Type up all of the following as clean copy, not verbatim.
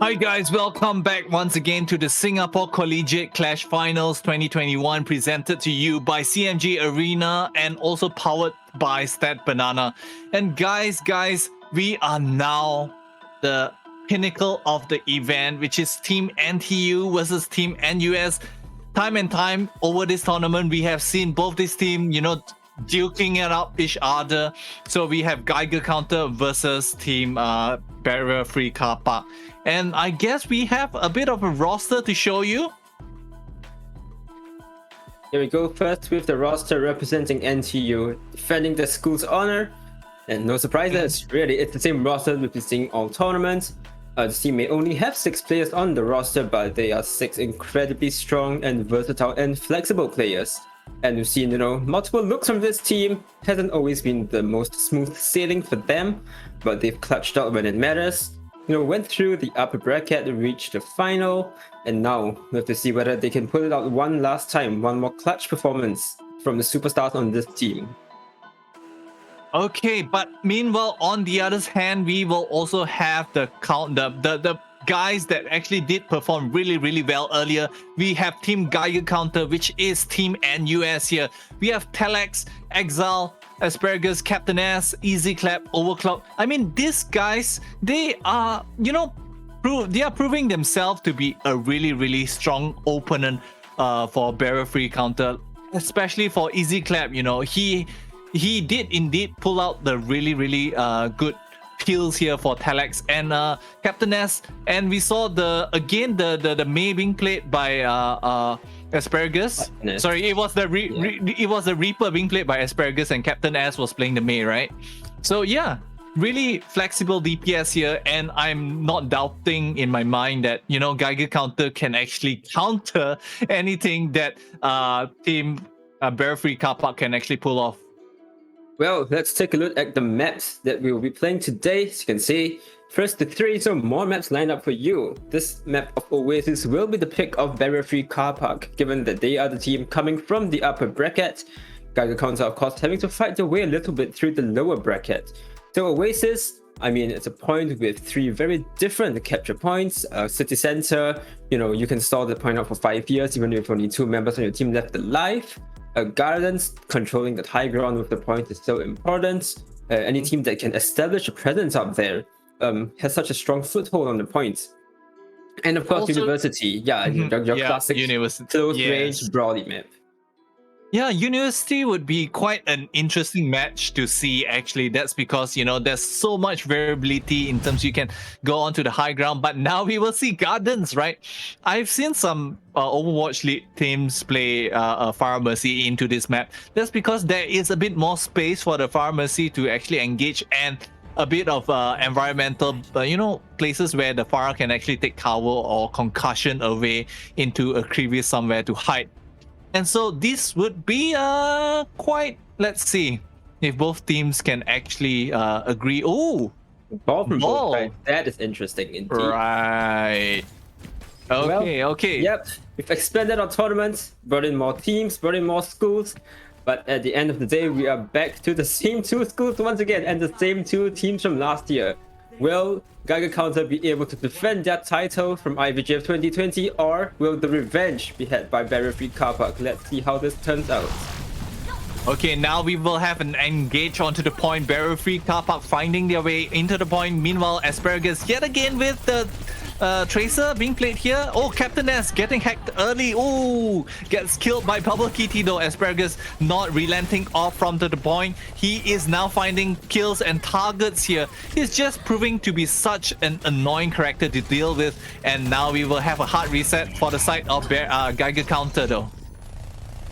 Hi guys, welcome back once again to the Singapore Collegiate Clash Finals 2021 presented to you by CMGArena and also powered by Stat Banana. And guys, we are now the pinnacle of the event, which is Team NTU versus Team NUS. Time and time over this tournament, we have seen both this team, duking it up each other. So we have Geiger counter versus Team barrier-free Carpark. And I guess we have a bit of a roster to show you. Here we go first with the roster representing NTU, defending the school's honor. And no surprises, really, it's the same roster we've been seeing all tournaments. The team may only have 6 players on the roster, but they are 6 incredibly strong and versatile and flexible players. And we've seen, multiple looks from this team. Hasn't always been the most smooth sailing for them, but they've clutched out when it matters. Went through the upper bracket, reached the final, and now we have to see whether they can pull it out one last time, one more clutch performance from the superstars on this team. Okay, but meanwhile, on the other hand, we will also have the guys that actually did perform really well earlier. We have Team Geiger counter, which is Team NUS here. We have Telex, Exile, Asparagus, Captain S, Easy Clap, Overclock. I mean, these guys, they are, they are proving themselves to be a really strong opponent for barrier-free counter, especially for Easy Clap. He did indeed pull out the really good kills here for Telex and Captain S, and we saw the May being played by Asparagus. Sorry, it was the Reaper being played by Asparagus, and Captain S was playing the May, right? So yeah, really flexible DPS here, and I'm not doubting in my mind that Geiger counter can actually counter anything that Team Barrier-free Carpark can actually pull off. Well, let's take a look at the maps that we will be playing today. As you can see, first the 3, so more maps lined up for you. This map of Oasis will be the pick of barrier-free Carpark, given that they are the team coming from the upper bracket. Geiger counter, of course, having to fight their way a little bit through the lower bracket. So Oasis, I mean, it's a point with 3 very different capture points. City center, you can store the point out for 5 years, even if only 2 members on your team left alive. Gardens, controlling that high ground with the point is so important. Any team that can establish a presence up there has such a strong foothold on the point. And of course, also, University. Yeah, your classic close range brawly map. Yeah, University would be quite an interesting match to see, actually. That's because, there's so much variability in terms you can go onto the high ground, but now we will see Gardens, right? I've seen some Overwatch League teams play Fire Mercy into this map. That's because there is a bit more space for the Fire Mercy to actually engage, and a bit of environmental, places where the Fire can actually take cover or concussion away into a crevice somewhere to hide. And so this would be quite, let's see if both teams can actually agree. Oh, ball from both sides. That is interesting indeed. Right. Okay. Yep. We've expanded our tournaments, brought in more teams, brought in more schools. But at the end of the day, we are back to the same 2 schools once again and the same 2 teams from last year. Will Geiger counter be able to defend their title from IVGF 2020, or will the revenge be had by barrier-free Carpark? Let's see how this turns out. Okay, now we will have an engage onto the point. Barrier-free Carpark finding their way into the point. Meanwhile, Asparagus yet again with the Tracer being played here. Oh, Captain S getting hacked early. Oh, gets killed by Bubblekitty though. Asparagus not relenting off from the point. He is now finding kills and targets here. He's just proving to be such an annoying character to deal with. And now we will have a hard reset for the side of Geiger counter though.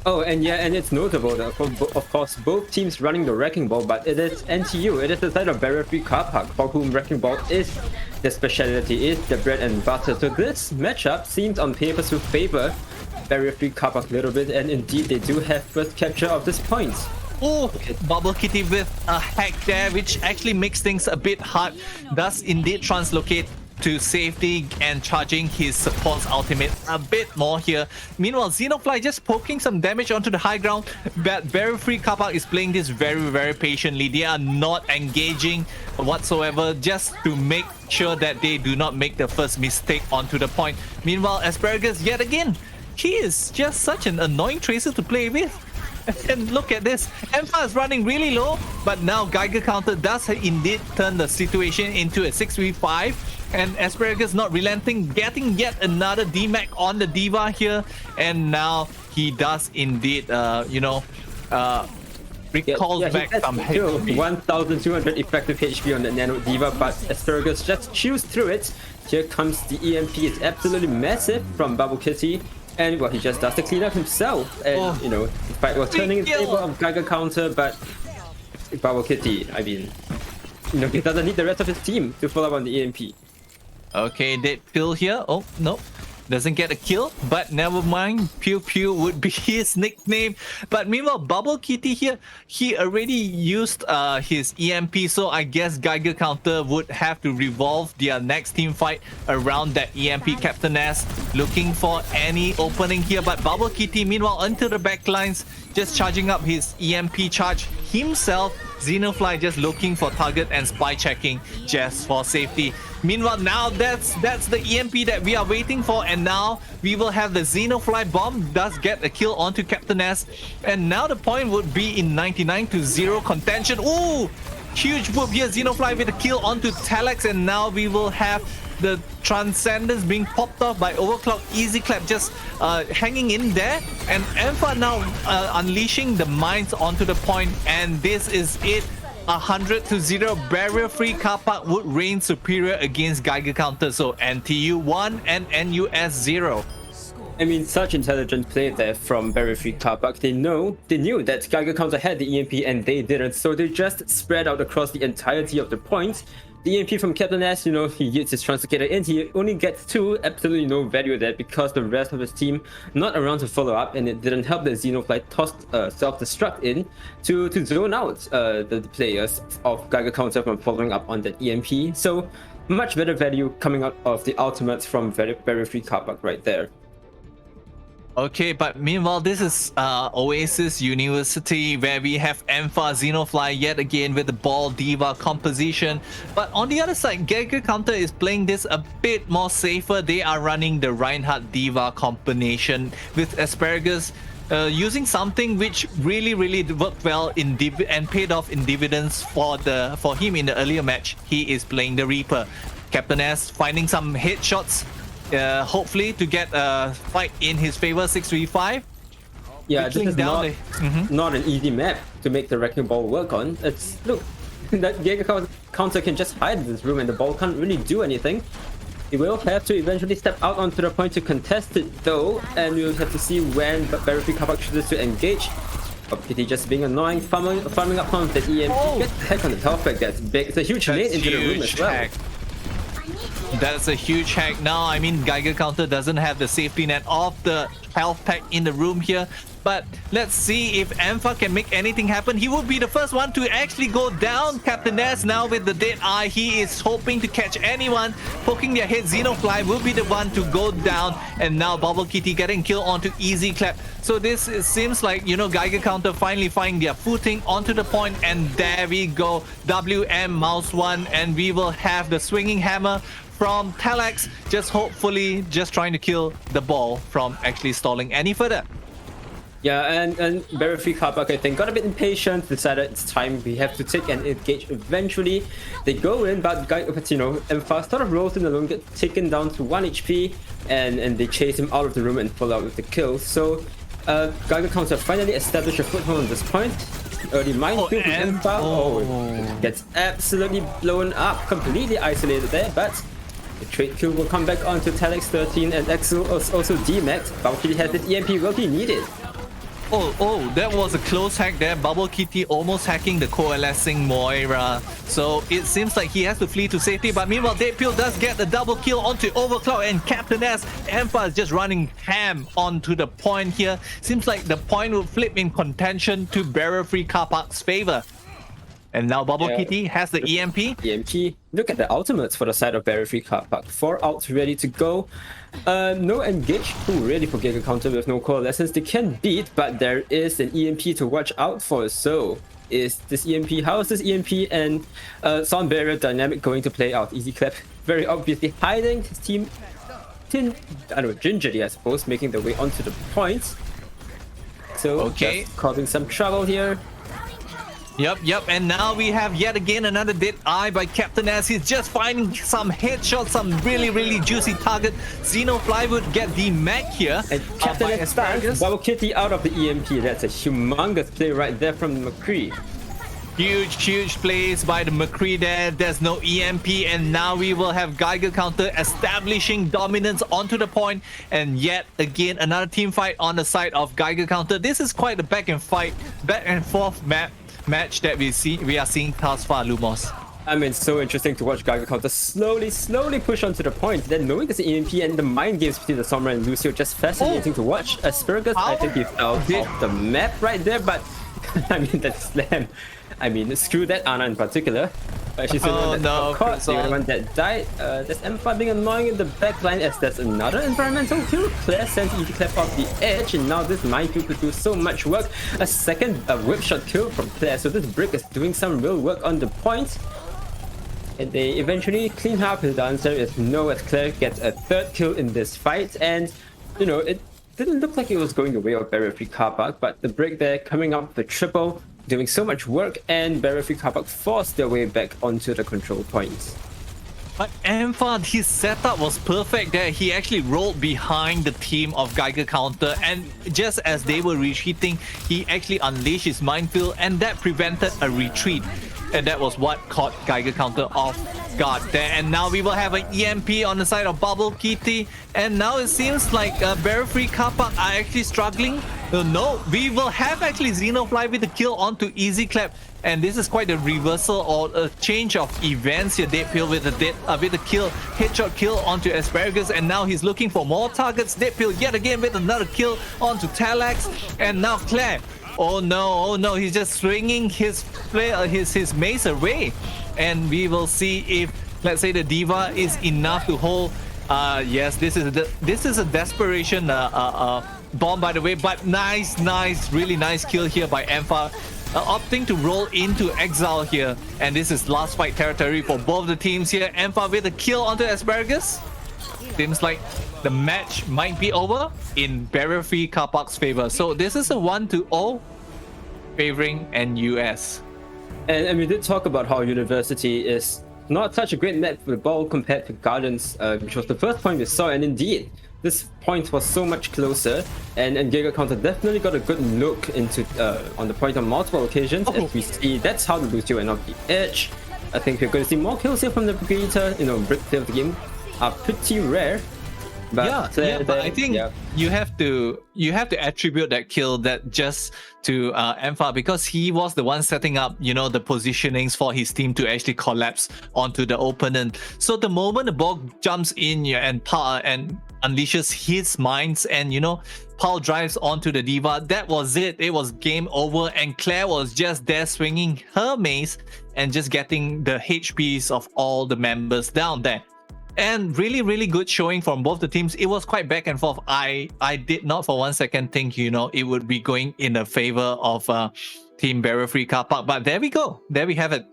Oh, and it's notable that, of course, both teams running the Wrecking Ball, but it is NTU. It is the side of barrier-free Carpark, for whom Wrecking Ball is their specialty, is the bread and butter. So this matchup seems on paper to favor barrier-free Carpark a little bit, and indeed they do have first capture of this point. Oh, okay. Bubblekitty with a hack there, which actually makes things a bit hard. Does indeed translocate to safety and charging his support's ultimate a bit more here. Meanwhile, Xenofly just poking some damage onto the high ground, but Very Free Carpark is playing this very patiently. They are not engaging whatsoever, just to make sure that they do not make the first mistake onto the point. Meanwhile, Asparagus yet again, he is just such an annoying tracer to play with. And look at this, Ampha is running really low, but now Geiger counter does indeed turn the situation into a 6v5, and Asparagus not relenting, getting yet another DMAC on the Diva here, and now he does indeed, recalls back some HP. 1,200 effective HP on the Nano Diva, but Asparagus just chews through it. Here comes the EMP, it's absolutely massive from Bubblekitty. And well, he just does the cleanup himself, and the fight was turning in favor of Geiger counter, but Bubblekitty, I mean, he doesn't need the rest of his team to follow up on the EMP. Okay, dead pill here. Oh no, doesn't get a kill, but never mind. Pew Pew would be his nickname. But meanwhile, Bubblekitty here, he already used his EMP, so I guess Geiger counter would have to revolve their next team fight around that EMP. Captain S looking for any opening here, but Bubblekitty meanwhile onto the backlines, just charging up his EMP charge himself. Xenofly just looking for target and spy checking just for safety. Meanwhile, now that's the EMP that we are waiting for, and now we will have the Xenofly bomb does get a kill onto Captain S, and now the point would be in 99-0 contention. Ooh, huge whoop here, Xenofly with a kill onto Telex, and now we will have the Transcendence being popped off by Overclock. Easy clap just hanging in there, and Ampha now unleashing the mines onto the point, and this is it. 100-0. Barrier Free Carpark would reign superior against Geiger counter, so NTU 1 and NUS 0. I mean, such intelligent play there from Barrier Free Carpark. They knew that Geiger counter had the EMP and they didn't, so they just spread out across the entirety of the point. The EMP from Captain S, he used his Translocator in, he only gets 2, absolutely no value there because the rest of his team not around to follow up, and it didn't help that Xenofly tossed self-destruct in to zone out the players of Geiger counter from following up on that EMP. So much better value coming out of the ultimates from Barrier Free Carpark right there. Okay, but meanwhile, this is Oasis University, where we have Ampha Xenofly yet again with the ball diva composition. But on the other side, Geiger counter is playing this a bit more safer. They are running the Reinhardt diva combination with Asparagus using something which really worked well and paid off in dividends for him in the earlier match. He is playing the Reaper. Captain S finding some headshots. Hopefully to get a fight in his favor. 6v5. Yeah, this is not an easy map to make the Wrecking Ball work on. Look, that Geiger counter can just hide in this room and the ball can't really do anything. He will have to eventually step out onto the point to contest it though, and we'll have to see when Barrier Free Carpark chooses to engage. Bubblekitty just being annoying, farming up on the EMP. Gets the heck on the top back, that's big. It's a huge nade into the room as well. Hack. That's a huge hack. Now, I mean, Geiger counter doesn't have the safety net of the health pack in the room here. But let's see if Ampha can make anything happen. He would be the first one to actually go down. Captain S now with the dead eye. He is hoping to catch anyone poking their head. Xenofly will be the one to go down. And now Bubblekitty getting killed onto easy clap. So this seems like, Geiger counter finally finding their footing onto the point. And there we go. WM mouse 1. And we will have the swinging hammer from Telex. Hopefully just trying to kill the ball from actually stalling any further. Yeah, and Barrier Free Carpark, I think, got a bit impatient, decided it's time, we have to take and engage eventually. They go in, but Ampha sort of rolls in the room, get taken down to 1 HP, and they chase him out of the room and pull out with the kill. So, Geiger counter finally established a foothold on this point. Early minefield from Ampha. Gets absolutely blown up, completely isolated there, but the trade kill will come back onto Telex 13, and Exo also DMAxed. Bubblekitty has his EMP will be needed. Oh, that was a close hack there. Bubblekitty almost hacking the coalescing Moira. So it seems like he has to flee to safety. But meanwhile, Deadpool does get the double kill onto Overclock and Captain S. Ampha is just running ham onto the point here. Seems like the point will flip in contention to Barrier Free Carpark's favor. And now Bubblekitty has the EMP. EMP. Look at the ultimates for the side of Barrier Free Carpark. 4 outs ready to go. No engage. Ooh, ready for Geiger counter with no coalescence. They can beat, but there is an EMP to watch out for. So, is this EMP? How is this EMP and Sound Barrier dynamic going to play out? Easy clap. Very obviously hiding his team. I don't know, gingerly, I suppose, making their way onto the points. So, okay, just causing some trouble here. Yep, and now we have yet again another dead eye by Captain as he's just finding some headshots, some really juicy target. Xenofly would get the mag here. And Captain Asparagus, Bubblekitty out of the EMP. That's a humongous play right there from McCree. Huge plays by the McCree there. There's no EMP, and now we will have Geiger counter establishing dominance onto the point, and yet again another team fight on the side of Geiger counter. This is quite a back and forth match that we are seeing thus far, Lumos. I mean, so interesting to watch Geiger counter slowly push onto the point. Then knowing there's an EMP and the mind games between the Sombra and Lucio, just fascinating to watch. Asparagus, I think he fell off the map right there, but I mean, that slam. I mean, screw that Anna in particular. She's the one that got caught, the one that died. There's Ampha being annoying in the back line as there's another environmental kill. Claire sends Easy Clap off the edge, and now this minefield could do so much work. A second whip shot kill from Claire, so this brick is doing some real work on the point. And they eventually clean up. The answer is no, as Claire gets a third kill in this fight. And, you know, it didn't look like it was going the way of Barrier Free Carpark, but the brick there coming up the triple, doing so much work, and Barrier Free Carpark forced their way back onto the control points. But Ampha, his setup was perfect there. He actually rolled behind the team of Geiger counter, and just as they were retreating, he actually unleashed his minefield, and that prevented a retreat. And that was what caught Geiger counter off guard there. And now we will have an EMP on the side of Bubblekitty, and now it seems like Barrier Free Carpark are actually struggling. No, we will have actually Xenofly with the kill onto Easy Clap, and this is quite a reversal or a change of events here. Deadpill with the kill, headshot kill onto Asparagus, and now he's looking for more targets. Deadpill yet again with another kill onto Talax, and now Claire. Oh no, he's just swinging his mace away, and we will see if, let's say, the Diva is enough to hold. Yes, this is a desperation bomb, by the way, but nice, really nice kill here by Ampha, opting to roll into exile here, and this is last fight territory for both the teams here. Ampha with a kill onto Asparagus. Seems like the match might be over in Barrier Free Carpark's favor. So this is a 1-0 favoring NUS. And we did talk about how University is not such a great map for the ball compared to Gardens, which was the first point we saw, and indeed this point was so much closer, and Geiger counter definitely got a good look into on the point on multiple occasions. As we see, that's how the Lucio went off the edge. I think we're going to see more kills here from the Brigitte. You know, brick play of the game are pretty rare. But but I think you have to attribute that kill that just to Ampha, because he was the one setting up, you know, the positionings for his team to actually collapse onto the opponent. So the moment the ball jumps in and unleashes his mines, and you know, Paul drives onto the Diva, that was it. It was game over, and Claire was just there swinging her mace and just getting the HPs of all the members down there. And really good showing from both the teams. It was quite back and forth. I did not for one second think, you know, it would be going in the favor of Team Barrier Free Carpark. But there we go. There we have it.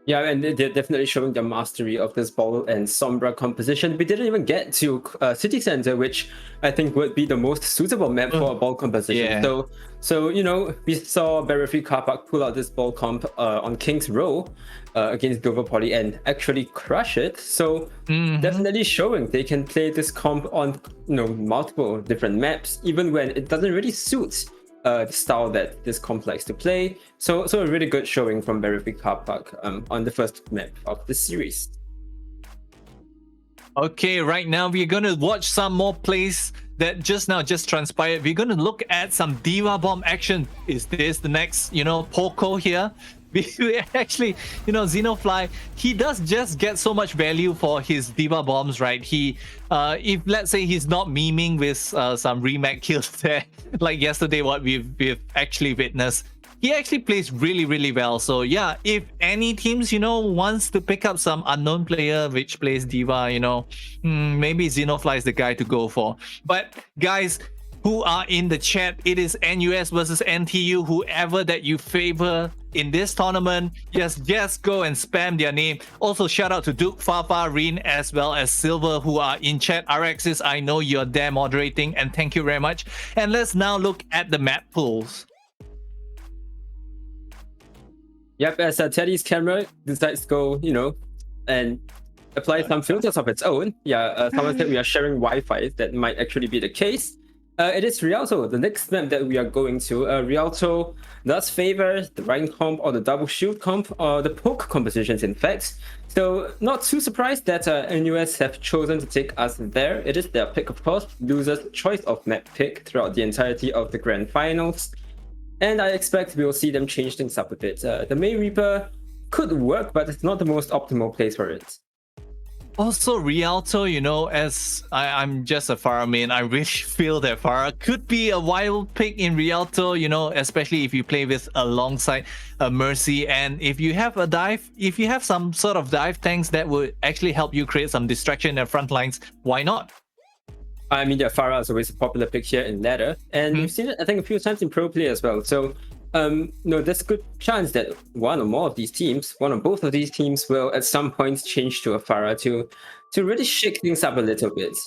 Yeah, and they're definitely showing their mastery of this ball and Sombra composition. We didn't even get to City Center, which I think would be the most suitable map for a ball composition. Yeah. So you know, we saw Barrier Free Carpark pull out this ball comp on King's Row against Dover Poly and actually crush it. So definitely showing they can play this comp on, you know, multiple different maps, even when it doesn't really suit the style that this comp likes to play. So a really good showing from Barrier Free Carpark on the first map of the series. Okay, right now we're going to watch some more plays that just transpired. We're going to look at some Diva Bomb action. Is this the next, you know, Poco here? We actually, you know, Xenofly, he does just get so much value for his Diva Bombs, right? He, if let's say he's not memeing with some remake kills there, like yesterday, what we've actually witnessed, he actually plays really, really well. So yeah, if any teams, wants to pick up some unknown player which plays Diva, maybe Xenofly is the guy to go for. But guys who are in the chat, it is NUS versus NTU, whoever that you favor in this tournament, just go and spam their name. Also, shout out to Duke, Fafa, Reen, as well as Silver, who are in chat. RXs, I know you're there moderating, and thank you very much. And let's now look at the map pools. Yep, as Teddy's camera decides to go, and apply some filters of its own. Yeah, someone said we are sharing Wi-Fi. That might actually be the case. It is Rialto, the next map that we are going to. Rialto does favor the Rhine comp or the double shield comp or the poke compositions, in fact. So not too surprised that NUS have chosen to take us there. It is their pick, of course, loser's choice of map pick throughout the entirety of the grand finals. And I expect we will see them change things up a bit. The May Reaper could work, but it's not the most optimal place for it. Also, Rialto, as I'm just a Pharah main, I really feel that Pharah could be a wild pick in Rialto, especially if you play with alongside a Mercy. And if you have some sort of dive tanks that would actually help you create some distraction in the front lines, why not? I mean, yeah, Pharah is always a popular pick here in ladder, and we've seen it, I think, a few times in pro play as well. So, there's a good chance that one or both of these teams will at some point change to a Pharah to really shake things up a little bit.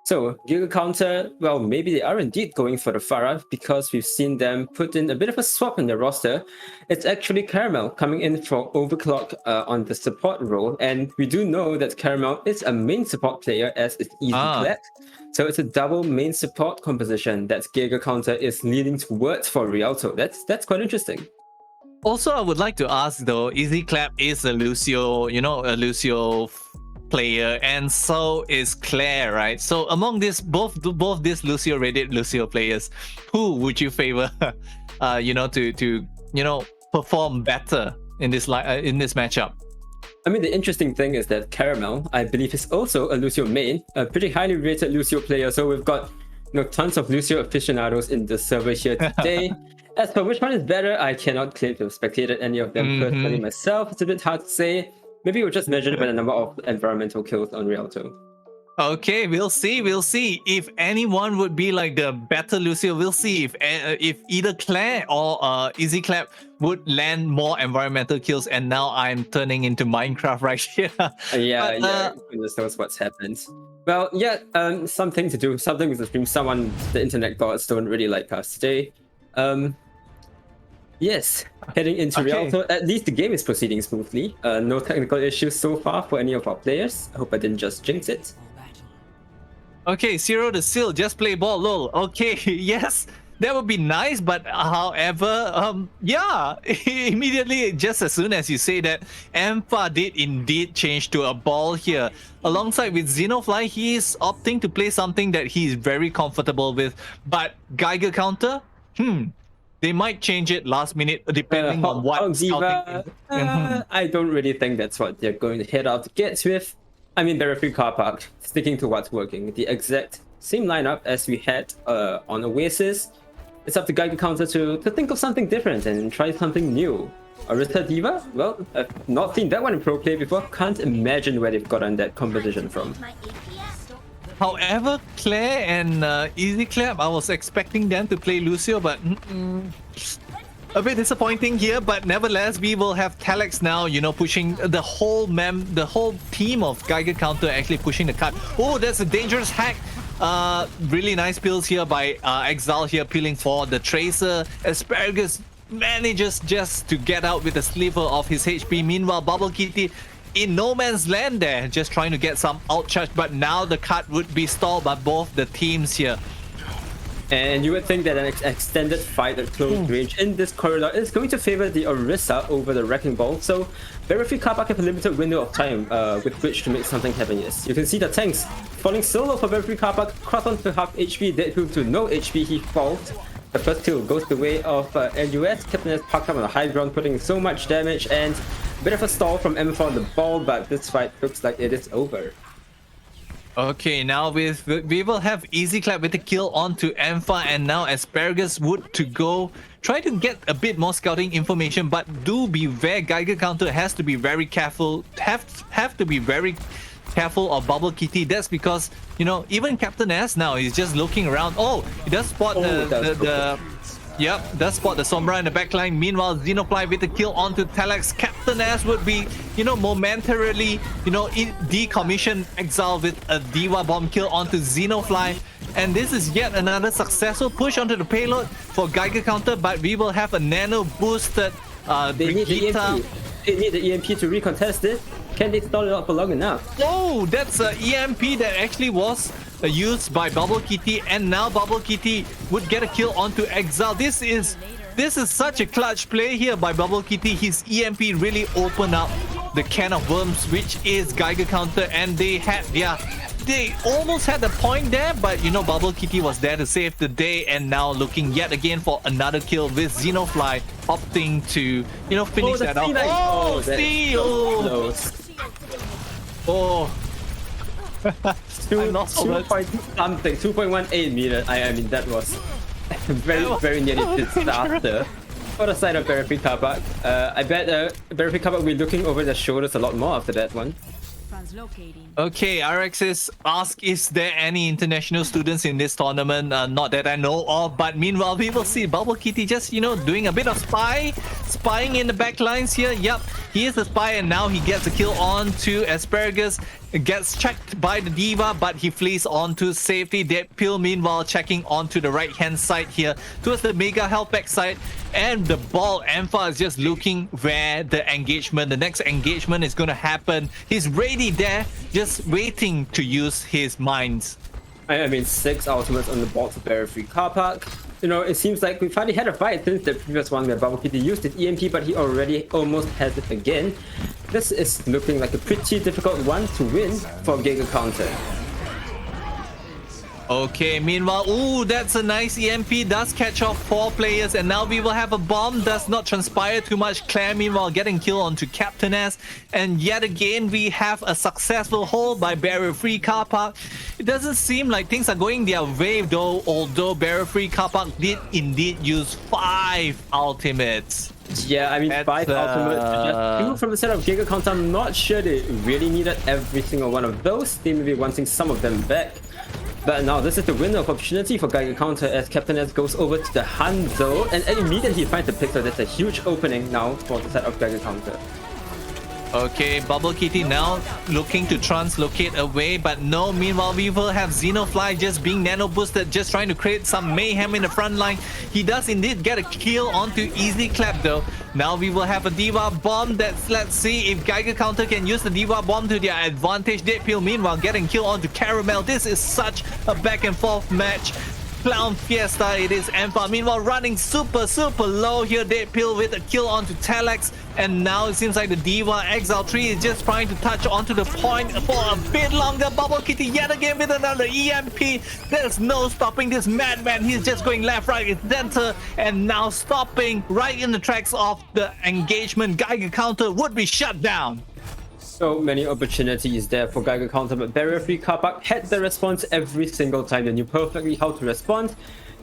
So, Geiger counter, well, maybe they are indeed going for the Pharah because we've seen them put in a bit of a swap in their roster. It's actually Caramel coming in for Overclock on the support role, and we do know that Caramel is a main support player as is Easy Clap. So it's a double main support composition that Geiger counter is leaning towards for Rialto. That's quite interesting. Also, I would like to ask though, Easy Clap is a Lucio, a Lucio player, and so is Claire, right? So among both these Lucio Reddit Lucio players, who would you favor, to perform better in this matchup? I mean, the interesting thing is that Caramel, I believe, is also a Lucio main, a pretty highly rated Lucio player. So we've got tons of Lucio aficionados in the server here today. As for which one is better, I cannot claim to have spectated any of them personally myself. It's a bit hard to say. Maybe we'll just measure it by the number of environmental kills on Rialto. Okay, we'll see. If anyone would be like the better Lucio, we'll see if either Claire or Easy Clap would land more environmental kills. And now I'm turning into Minecraft right here. Yeah, goodness knows what's happened. Well, yeah, something to do, something with the stream. The internet gods don't really like us today. Yes, heading into Rialto, at least the game is proceeding smoothly. No technical issues so far for any of our players. I hope I didn't just jinx it. Okay, Zero the Seal, just play ball, lol. Okay, yes, that would be nice, but however, yeah, immediately, just as soon as you say that, Ampha did indeed change to a ball here. Alongside with Xenofly, he is opting to play something that he is very comfortable with, but Geiger counter, they might change it last minute depending on what scouting. I don't really think that's what they're going to head out to get with. I mean, they're a free Carpark, sticking to what's working. The exact same lineup as we had on Oasis. It's up to Geiger counter to think of something different and try something new. Arista Diva? Well, I've not seen that one in pro play before. Can't imagine where they've gotten that composition from. However, Claire and Easy Clap, I was expecting them to play Lucio, but a bit disappointing here. But nevertheless, we will have Telex now, pushing the whole team of Geiger counter actually pushing the card. Oh, that's a dangerous hack. Really nice pills here by Exile here, peeling for the Tracer. Asparagus manages just to get out with a sliver of his HP. Meanwhile, Bubblekitty in no man's land there, just trying to get some outcharge, but now the cut would be stalled by both the teams here. And you would think that an extended fight at close range in this corridor is going to favor the Orisa over the Wrecking Ball, so very few Carpark have a limited window of time with which to make something happen. Yes, you can see the tanks falling solo for very few Carpark. Croissant to half HP, Deadpool to no HP, he falls. The first kill goes the way of NUS. Captain has parked up on the high ground, putting so much damage, and a bit of a stall from Ampha on the ball, but this fight looks like it is over. Okay, now we will have Easy Clap with the kill onto Ampha, and now Asparagus would to go try to get a bit more scouting information, but do beware, Geiger counter has to be very careful, have to be very careful of Bubblekitty. That's because, you know, even Captain S now is just looking around. Oh, he does spot Yep, does spot the Sombra in the backline. Meanwhile, Xenofly with the kill onto Telex. Captain S would be, you know, momentarily, you know, decommission Exile with a Diva bomb kill onto Xenofly. And this is yet another successful push onto the payload for Geiger counter, but we will have a nano boosted They need the Brigitte. EMP. They need the EMP to recontest it. Can they stall it out for long enough? Oh, that's a EMP that actually was used by Bubblekitty, and now Bubblekitty would get a kill onto Exile. This is such a clutch play here by Bubblekitty. His EMP really opened up the can of worms, which is Geiger counter, and they almost had the point there, but you know, Bubblekitty was there to save the day, and now looking yet again for another kill with Xenofly opting to, you know, finish that off. Oh, see! Oh. Two point something, 2.18 meters. I mean, that was very nearly disaster for the side of Barrifree Carpark. I bet Barrifree Carpark will be looking over their shoulders a lot more after that one. Okay, RXs ask, is there any international students in this tournament? Not that I know of, but meanwhile we will see Bubblekitty just, you know, doing a bit of spying in the back lines here. Yep, he is a spy, and now he gets a kill on to Asparagus. Gets checked by the Diva, but he flees on to safety. Deadpill meanwhile checking onto the right hand side here towards the Mega Health Pack side, and the ball Ampha is just looking where the next engagement is going to happen. He's ready there, just waiting to use his mines. I mean, 6 ultimates on the board for Barrifree Carpark. You know, it seems like we finally had a fight since the previous one where Bubblekitty used his EMP, but he already almost has it again. This is looking like a pretty difficult one to win for Geiger counter. Okay, meanwhile, ooh, that's a nice EMP, does catch off 4 players, and now we will have a bomb, does not transpire too much. Claire meanwhile getting killed onto Captain S, and yet again we have a successful hold by Barrifree Carpark. It doesn't seem like things are going their way though, although Barrifree Carpark did indeed use 5 ultimates. Yeah, I mean, 5 ultimates, just 2 from the set of Geiger counter. I'm not sure they really needed every single one of those. They may be wanting some of them back. But now this is the window of opportunity for Geiger counter as Captain S goes over to the Hanzo, and immediately he finds the pixel. That's a huge opening now for the set of Geiger counter. Okay, Bubblekitty now looking to translocate away, but no, meanwhile we will have Xenofly just being nano boosted, just trying to create some mayhem in the front line. He does indeed get a kill onto Easy Clap though. Now we will have a Diva bomb. Let's see if Geiger counter can use the Diva bomb to their advantage. Deadpill meanwhile getting kill onto Caramel. This is such a back and forth match. Clown Fiesta, it is Ampha. Meanwhile, running super low here. Deadpill with a kill onto Telex. And now it seems like the Diva Exile 3 is just trying to touch onto the point for a bit longer. Bubblekitty yet again with another EMP. There's no stopping this madman. He's just going left, right, center, and now stopping right in the tracks of the engagement. Geiger counter would be shut down. So many opportunities there for Geiger counter, but Barrifree Carpark had the response every single time. They knew perfectly how to respond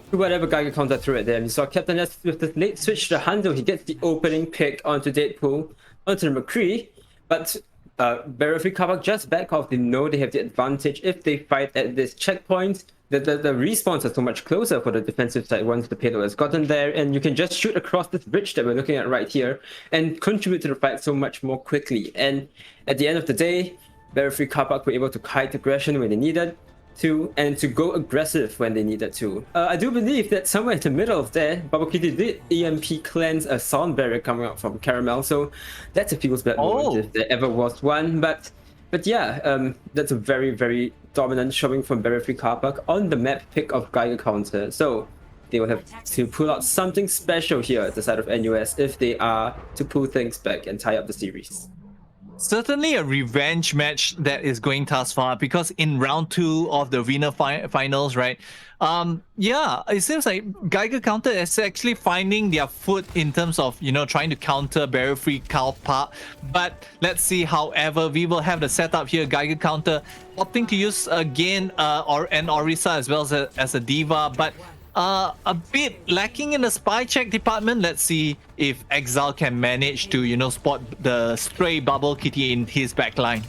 to whatever Geiger counter threw at them. You saw Captain S with the late switch to Hanzo. He gets the opening pick onto Deadpool, onto the McCree, but Barrifree Carpark just back off. They know they have the advantage if they fight at this checkpoint. The respawns are so much closer for the defensive side once the payload has gotten there, and you can just shoot across this bridge that we're looking at right here and contribute to the fight so much more quickly. And at the end of the day, Barrifree Carpark were able to kite aggression when they needed to, and to go aggressive when they needed to. I do believe that somewhere in the middle of there, Bubblekitty did EMP cleanse a sound barrier coming out from Caramel, so that's a people's bad moment if there ever was one. But yeah, that's a very dominant showing from Barrifree Carpark on the map pick of Geiger counter. So they will have to pull out something special here at the side of NUS if they are to pull things back and tie up the series. Certainly a revenge match that is going thus far, because in round 2 of the arena finals, right? Yeah, it seems like Geiger Counter is actually finding their foot in terms of, you know, trying to counter barrier free Carpark. But let's see. However, we will have the setup here. Geiger Counter opting to use again an Orisa as well as a Diva, but a bit lacking in the spy check department. Let's see if Exile can manage to, you know, spot the stray Bubblekitty in his backline.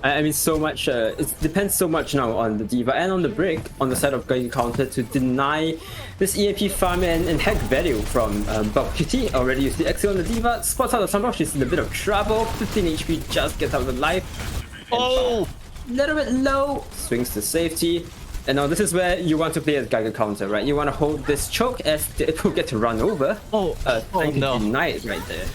I mean, so much. It depends so much now on the Diva and on the break on the side of Geiger Counter to deny this EMP farm and hack value from Bubblekitty. Already used the Exile on the Diva. Spots out the Sunblock. She's in a bit of trouble. 15 HP, just gets out of the life. Oh! Little bit low. Swings to safety. And now this is where you want to play as Geiger Counter, right? You want to hold this choke as it will get to run over. Oh no. Denied right there.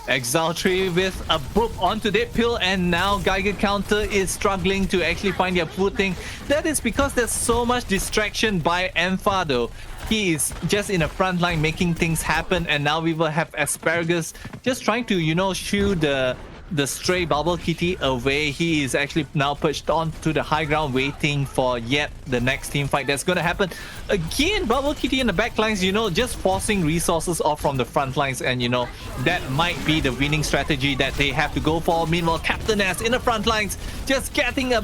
Exile tree with a boop onto that pill, and now Geiger Counter is struggling to actually find their footing. That is because there's so much distraction by Ampha though. He is just in the front line making things happen, and now we will have Asparagus just trying to, you know, shoo the stray Bubblekitty away. He is actually now pushed on to the high ground, waiting for yet the next team fight that's going to happen. Again, Bubblekitty in the back lines, you know, just forcing resources off from the front lines, and you know, that might be the winning strategy that they have to go for. Meanwhile, Captain S in the front lines, just getting a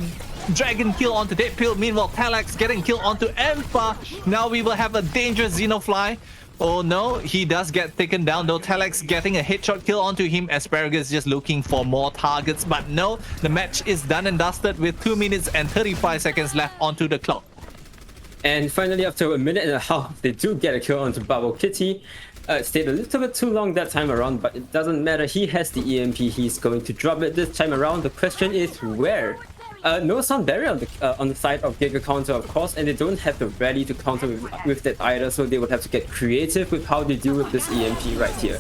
dragon kill onto Dead Pill. Meanwhile, Talax getting killed onto Ampha. Now we will have a dangerous Xenofly. Oh no, he does get taken down though. Telex getting a headshot kill onto him. Asparagus just looking for more targets, but no, the match is done and dusted with 2 minutes and 35 seconds left onto the clock. And finally, after a minute and a half, they do get a kill onto Bubblekitty. It stayed a little bit too long that time around, but it doesn't matter. He has the EMP. He's going to drop it this time around. The question is where? No sound barrier on the side of Geiger Counter, of course, and they don't have the ready to counter with that either, so they would have to get creative with how they deal with this EMP right here.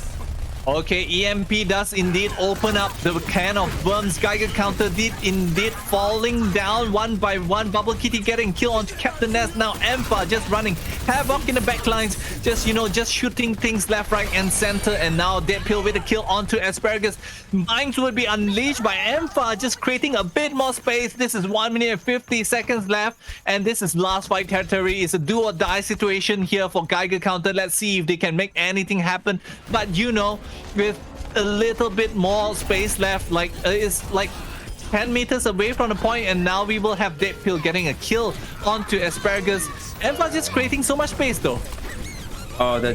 Okay, EMP does indeed open up the can of worms. Geiger Counter did indeed falling down one by one. Bubblekitty getting killed onto Captain Nest. Now Ampha just running havoc in the backlines. Just, you know, just shooting things left, right, and center. And now Dead Pill with a kill onto Asparagus. Mines would be unleashed by Ampha, just creating a bit more space. This is 1 minute and 50 seconds left. And this is last fight territory. It's a do or die situation here for Geiger Counter. Let's see if they can make anything happen. But you know, with a little bit more space left, like it's like 10 meters away from the point, and now we will have Dead Pill getting a kill onto Asparagus. Ampha just creating so much space though. Oh, the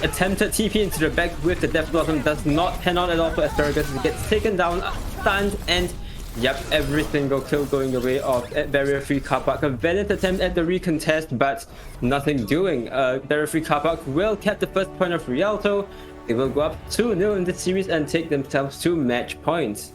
attempted TP into the back with the Death Blossom does not pan out at all for Asparagus. He gets taken down, stunned, and yep, every single kill going away of Barrier Free Carpark. A valiant attempt at the recontest, but nothing doing. Barrier Free Carpark will cap the first point of Rialto. They will go up 2-0 in this series and take themselves to match points.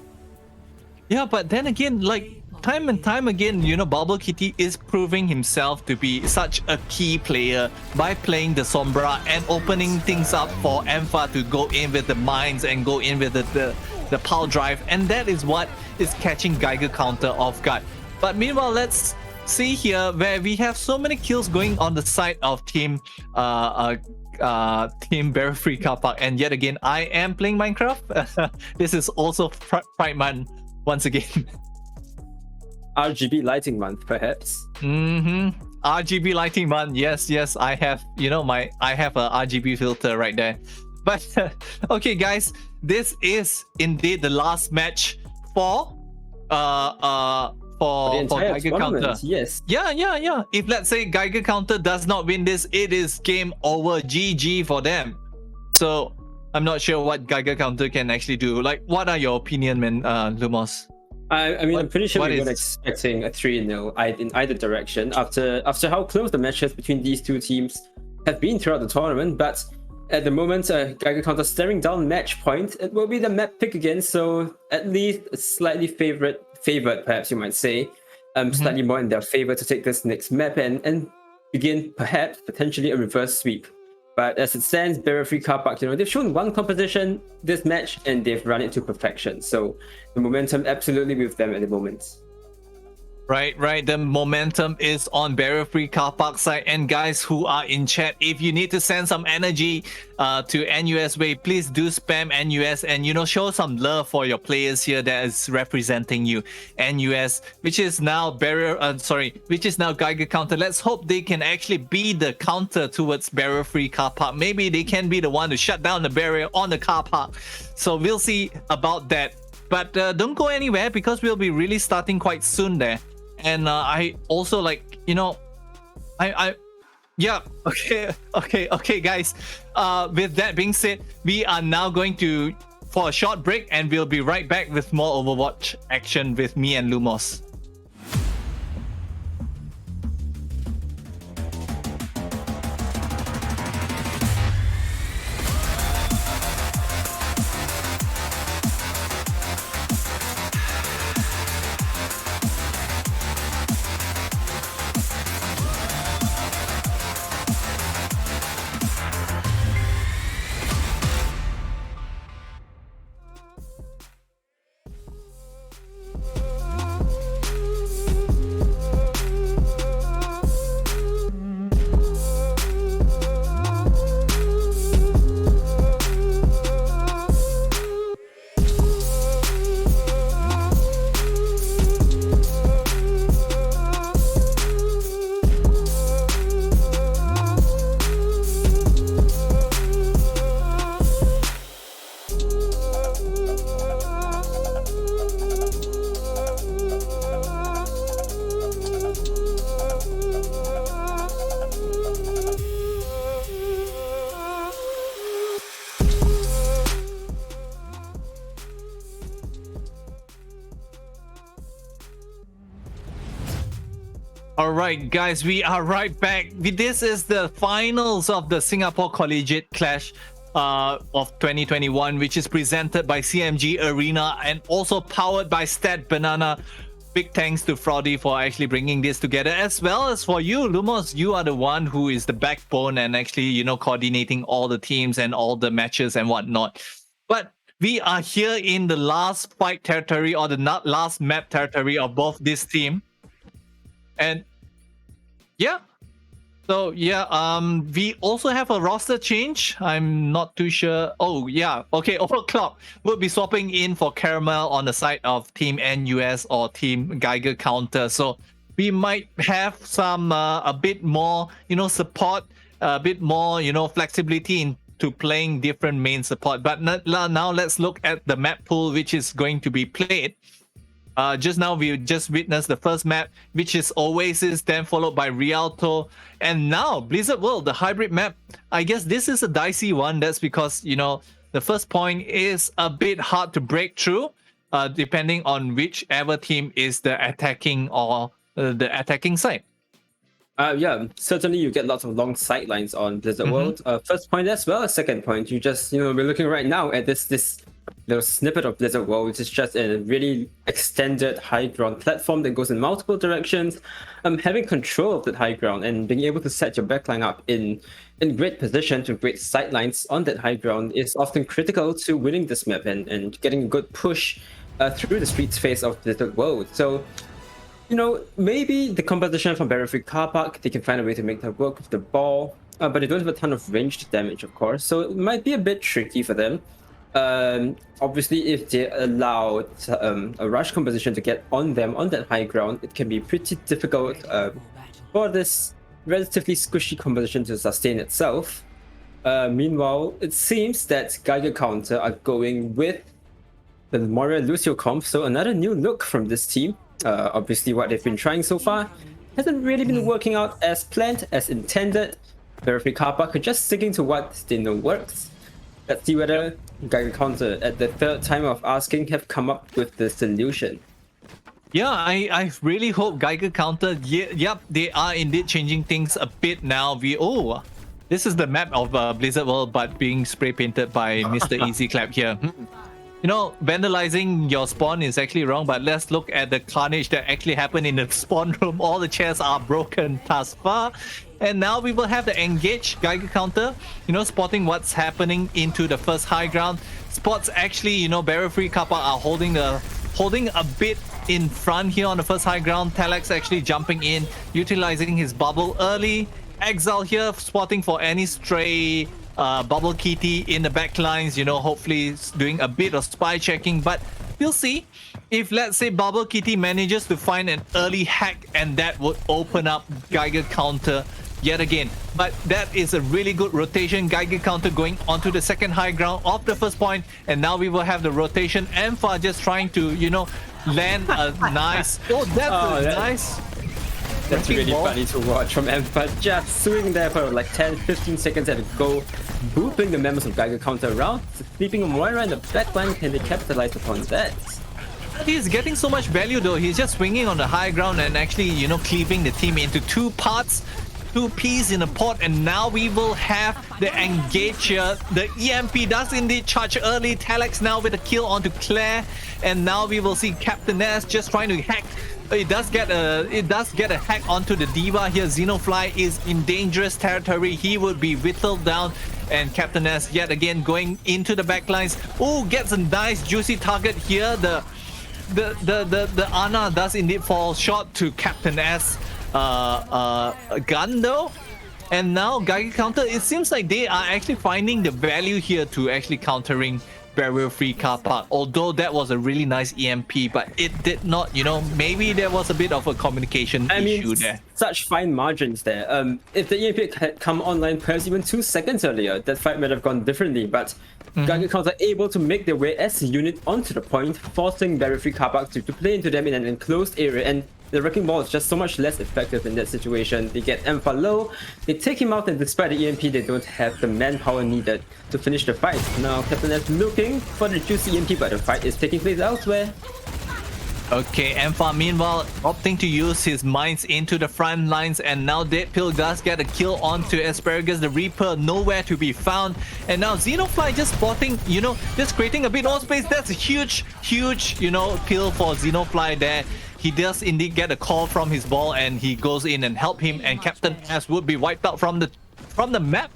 Yeah, but then again, like time and time again, you know, Bubblekitty is proving himself to be such a key player by playing the Sombra and opening things up for Ampha to go in with the mines and go in with the power drive, and that is what is catching Geiger Counter off guard. But meanwhile, let's see here where we have so many kills going on the side of team Barrier Free Carpark, and yet again I am playing Minecraft. This is also Pride Month once again. RGB lighting month, perhaps. RGB lighting month. Yes, I have, you know, I have a RGB filter right there. But okay guys, this is indeed the last match for Geiger Counter. Yes. Yeah. If let's say Geiger Counter does not win this, it is game over. GG for them. So I'm not sure what Geiger Counter can actually do. Like, what are your opinion, man, Lumos? I mean, I'm pretty sure we were expecting a 3-0 in either direction after how close the matches between these two teams have been throughout the tournament. But at the moment, Geiger Counter staring down match point. It will be the map pick again, so at least slightly favored, perhaps you might say, slightly more in their favor to take this next map and begin perhaps potentially a reverse sweep. But as it stands, Barrier Free Carpark, you know, they've shown one composition this match and they've run it to perfection. So the momentum absolutely with them at the moment. Right. The momentum is on barrier free car park side. And guys who are in chat, if you need to send some energy to NUS way, please do spam NUS and show some love for your players here that is representing you. NUS, which is now which is now Geiger counter. Let's hope they can actually be the counter towards barrier free car park. Maybe they can be the one to shut down the barrier on the car park. So we'll see about that. But don't go anywhere because we'll be really starting quite soon there. And I also okay, guys. With that being said, we are now going for a short break, and we'll be right back with more Overwatch action with me and Lumos. All right, guys, we are right back. This is the finals of the Singapore Collegiate Clash of 2021, which is presented by CMGArena and also powered by Stat Banana. Big thanks to Fraudy for actually bringing this together, as well as for you, Lumos. You are the one who is the backbone and actually, coordinating all the teams and all the matches and whatnot. But we are here in the last fight territory, or the last map territory of both this team. And we also have a roster change. I'm not too sure. Oh yeah, okay. Overclock will be swapping in for Caramel on the side of Team NUS or Team Geiger counter. So we might have some a bit more, support, a bit more, flexibility into playing different main support. But now let's look at the map pool which is going to be played. Just now we just witnessed the first map, which is Oasis, then followed by Rialto, and now Blizzard World, the hybrid map. I guess this is a dicey one. That's because the first point is a bit hard to break through, depending on whichever team is the attacking or the attacking side. Certainly you get lots of long sidelines on Blizzard World. First point as well as second point. You just we're looking right now at this little snippet of Blizzard World, which is just a really extended high ground platform that goes in multiple directions. Having control of that high ground and being able to set your backline up in great position to great sidelines on that high ground is often critical to winning this map and getting a good push through the streets phase of Blizzard World. So maybe the composition from Barrier Free Carpark, they can find a way to make that work with the ball, but they don't have a ton of ranged damage, of course, so it might be a bit tricky for them. Obviously, if they allow a rush composition to get on them on that high ground, it can be pretty difficult for this relatively squishy composition to sustain itself. Meanwhile, it seems that Geiger counter are going with the Moira Lucio comp, so another new look from this team. Obviously, what they've been trying so far hasn't really been working out as planned, as intended. Barrier Free Carpark are just sticking to what they know works. Let's see whether Geiger counter, at the third time of asking, have come up with the solution. Yeah, I really hope Geiger counter. Yep, they are indeed changing things a bit now. This is the map of Blizzard World, but being spray painted by Mr. Easy Clap here. Vandalizing your spawn is actually wrong, but let's look at the carnage that actually happened in the spawn room. All the chairs are broken thus far. And now we will have the engage Geiger counter, spotting what's happening into the first high ground. Spots actually, Barrier Free Kappa are holding the holding a bit in front here on the first high ground. Telex actually jumping in, utilizing his bubble early. Exile here spotting for any stray Bubblekitty in the backlines, you know, hopefully doing a bit of spy checking, but we'll see if, let's say, Bubblekitty manages to find an early hack, and that would open up Geiger counter yet again. But that is a really good rotation. Geiger counter going onto the second high ground of the first point, and now we will have the rotation. Ampha just trying to, you know, land a nice... Oh, that's nice. That's really ball. funny to watch from Ampha, just swinging there for like 10-15 seconds at a go, booping the members of Geiger counter around, sweeping Moira in the backline. Can they capitalize upon that? He's getting so much value though. He's just swinging on the high ground and actually, you know, cleaving the team into two parts, two peas in a pot, and now we will have the engage here. The EMP does indeed charge early. Telex now with a kill onto Claire, and now we will see Captain S just trying to hack. It does get a hack onto the Diva here. Xenofly is in dangerous territory. He would be whittled down, and Captain S yet again going into the backlines. Oh, gets a nice juicy target here. The Ana does indeed fall short to Captain S gun though. And now Geiger counter, it seems like they are actually finding the value here to actually countering barrier-free Carpark. Although that was a really nice EMP, but it did not, you know, maybe there was a bit of a communication issue there. Such fine margins there. If the EMP had come online perhaps even 2 seconds earlier, that fight might have gone differently, but Geiger counter able to make their way as a unit onto the point, forcing barrier-free Carpark to play into them in an enclosed area, and the Wrecking Ball is just so much less effective in that situation. They get Ampha low, they take him out, and despite the EMP, they don't have the manpower needed to finish the fight. Now Captain S looking for the juicy EMP, but the fight is taking place elsewhere. Okay, Ampha meanwhile opting to use his mines into the front lines, and now Deadpill does get a kill onto Asparagus. The Reaper nowhere to be found, and now Xenofly just spotting, you know, just creating a bit more space. That's a huge, you know, kill for Xenofly there. He does indeed get a call from his ball, and he goes in and help him, and Captain S would be wiped out from the map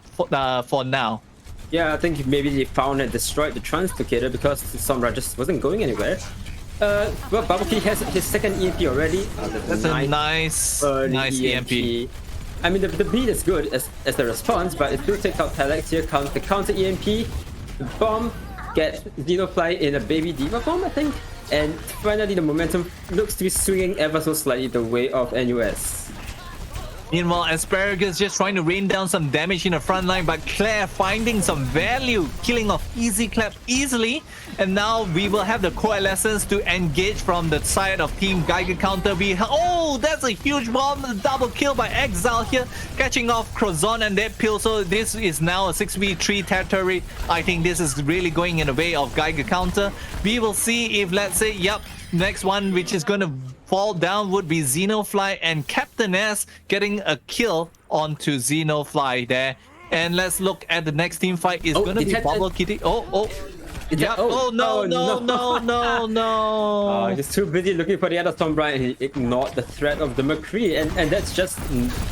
for now. Yeah, I think maybe they found and destroyed the Translocator because the Sombra just wasn't going anywhere. Well, Bubblekitty has his second EMP already. That's a nice EMP. I mean, the beat is good as the response, but it still takes out Telex here. The counter EMP, the bomb, get Xenofly in a baby Diva bomb, I think. And finally, the momentum looks to be swinging ever so slightly the way of NUS. Meanwhile, Asparagus just trying to rain down some damage in the front line, but Claire finding some value, killing off Easy Clap easily. And now we will have the Coalescence to engage from the side of Team Geiger counter. Oh, that's a huge bomb, double kill by Exile here, catching off Croissant and Deadpill. So this is now a 6v3 territory. I think this is really going in the way of Geiger counter. We will see if, let's say, yep, next one which is going to fall down would be Xenofly, and Captain S getting a kill onto Xenofly there. And let's look at the next team fight. Is going to be Bubblekitty. Yeah. Oh no. He's too busy looking for the other Sombra, and he ignored the threat of the McCree, and that's just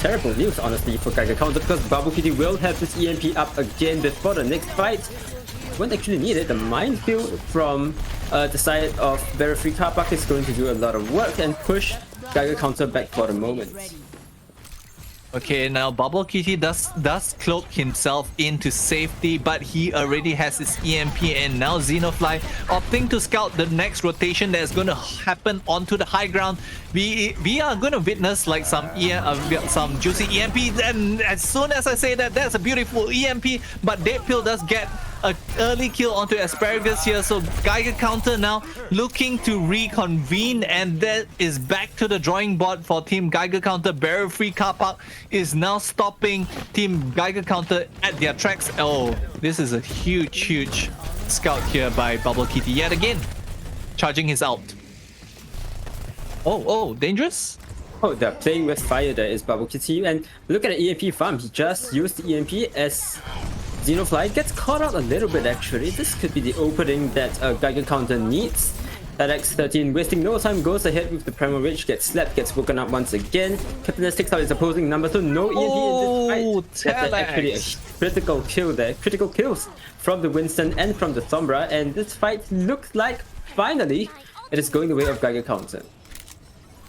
terrible news, honestly, for Geiger counter, because Bubblekitty will have this EMP up again before the next fight. Won't actually need it. The minefield from the side of barrier-free Carpark is going to do a lot of work and push Geiger counter back for the moment. Okay, now Bubblekitty does cloak himself into safety, but he already has his EMP, and now Xenofly opting to scout the next rotation that's going to happen onto the high ground. We are going to witness like some juicy EMPs, and as soon as I say that, that's a beautiful EMP, but Deadpill does get an early kill onto Asparagus here. So Geiger counter now looking to reconvene, and that is back to the drawing board for Team Geiger counter. Barrier-free Carpark is now stopping Team Geiger counter at their tracks. Oh, this is a huge scout here by Bubblekitty yet again, charging his ult. Oh, dangerous. Oh, they're playing with fire. There is Bubblekitty, and look at the EMP farm. He just used the EMP as Xenofly gets caught out a little bit actually. This could be the opening that Geiger counter needs. X13 wasting no time, goes ahead with the Primal Rage, gets slapped, gets woken up once again. Captain S takes out his opposing number, so no EMP in this fight. That's actually a critical kill there. Critical kills from the Winston and from the Sombra, and this fight looks like finally it is going the way of Geiger counter.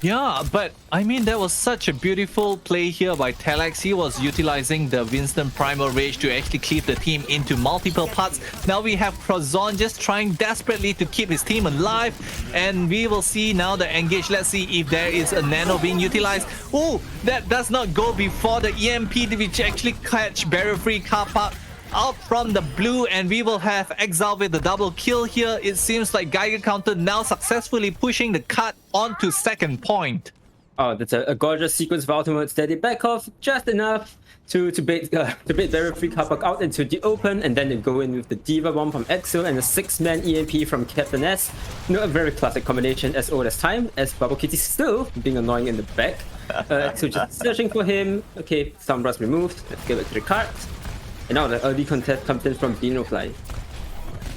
Yeah, but I mean, that was such a beautiful play here by Telex. He was utilizing the Winston Primal Rage to actually cleave the team into multiple parts. Now we have Croissant just trying desperately to keep his team alive. And we will see now the engage. Let's see if there is a nano being utilized. Oh, that does not go before the EMP, which actually catch barrier free Carpark out from the blue, and we will have Exile with the double kill here. It seems like Geiger counter now successfully pushing the cut onto second point. Oh, that's a gorgeous sequence of ultimates that they back off just enough to bait barrier free Carpark out into the open, and then they go in with the Diva Bomb from Exo and a 6-man EMP from Captain S. You know, a very classic combination as old as time, as Bubblekitty still being annoying in the back. So just searching for him. Okay, Sombra's removed. Let's get back to the cards. And now the early contest comes in from Xenofly.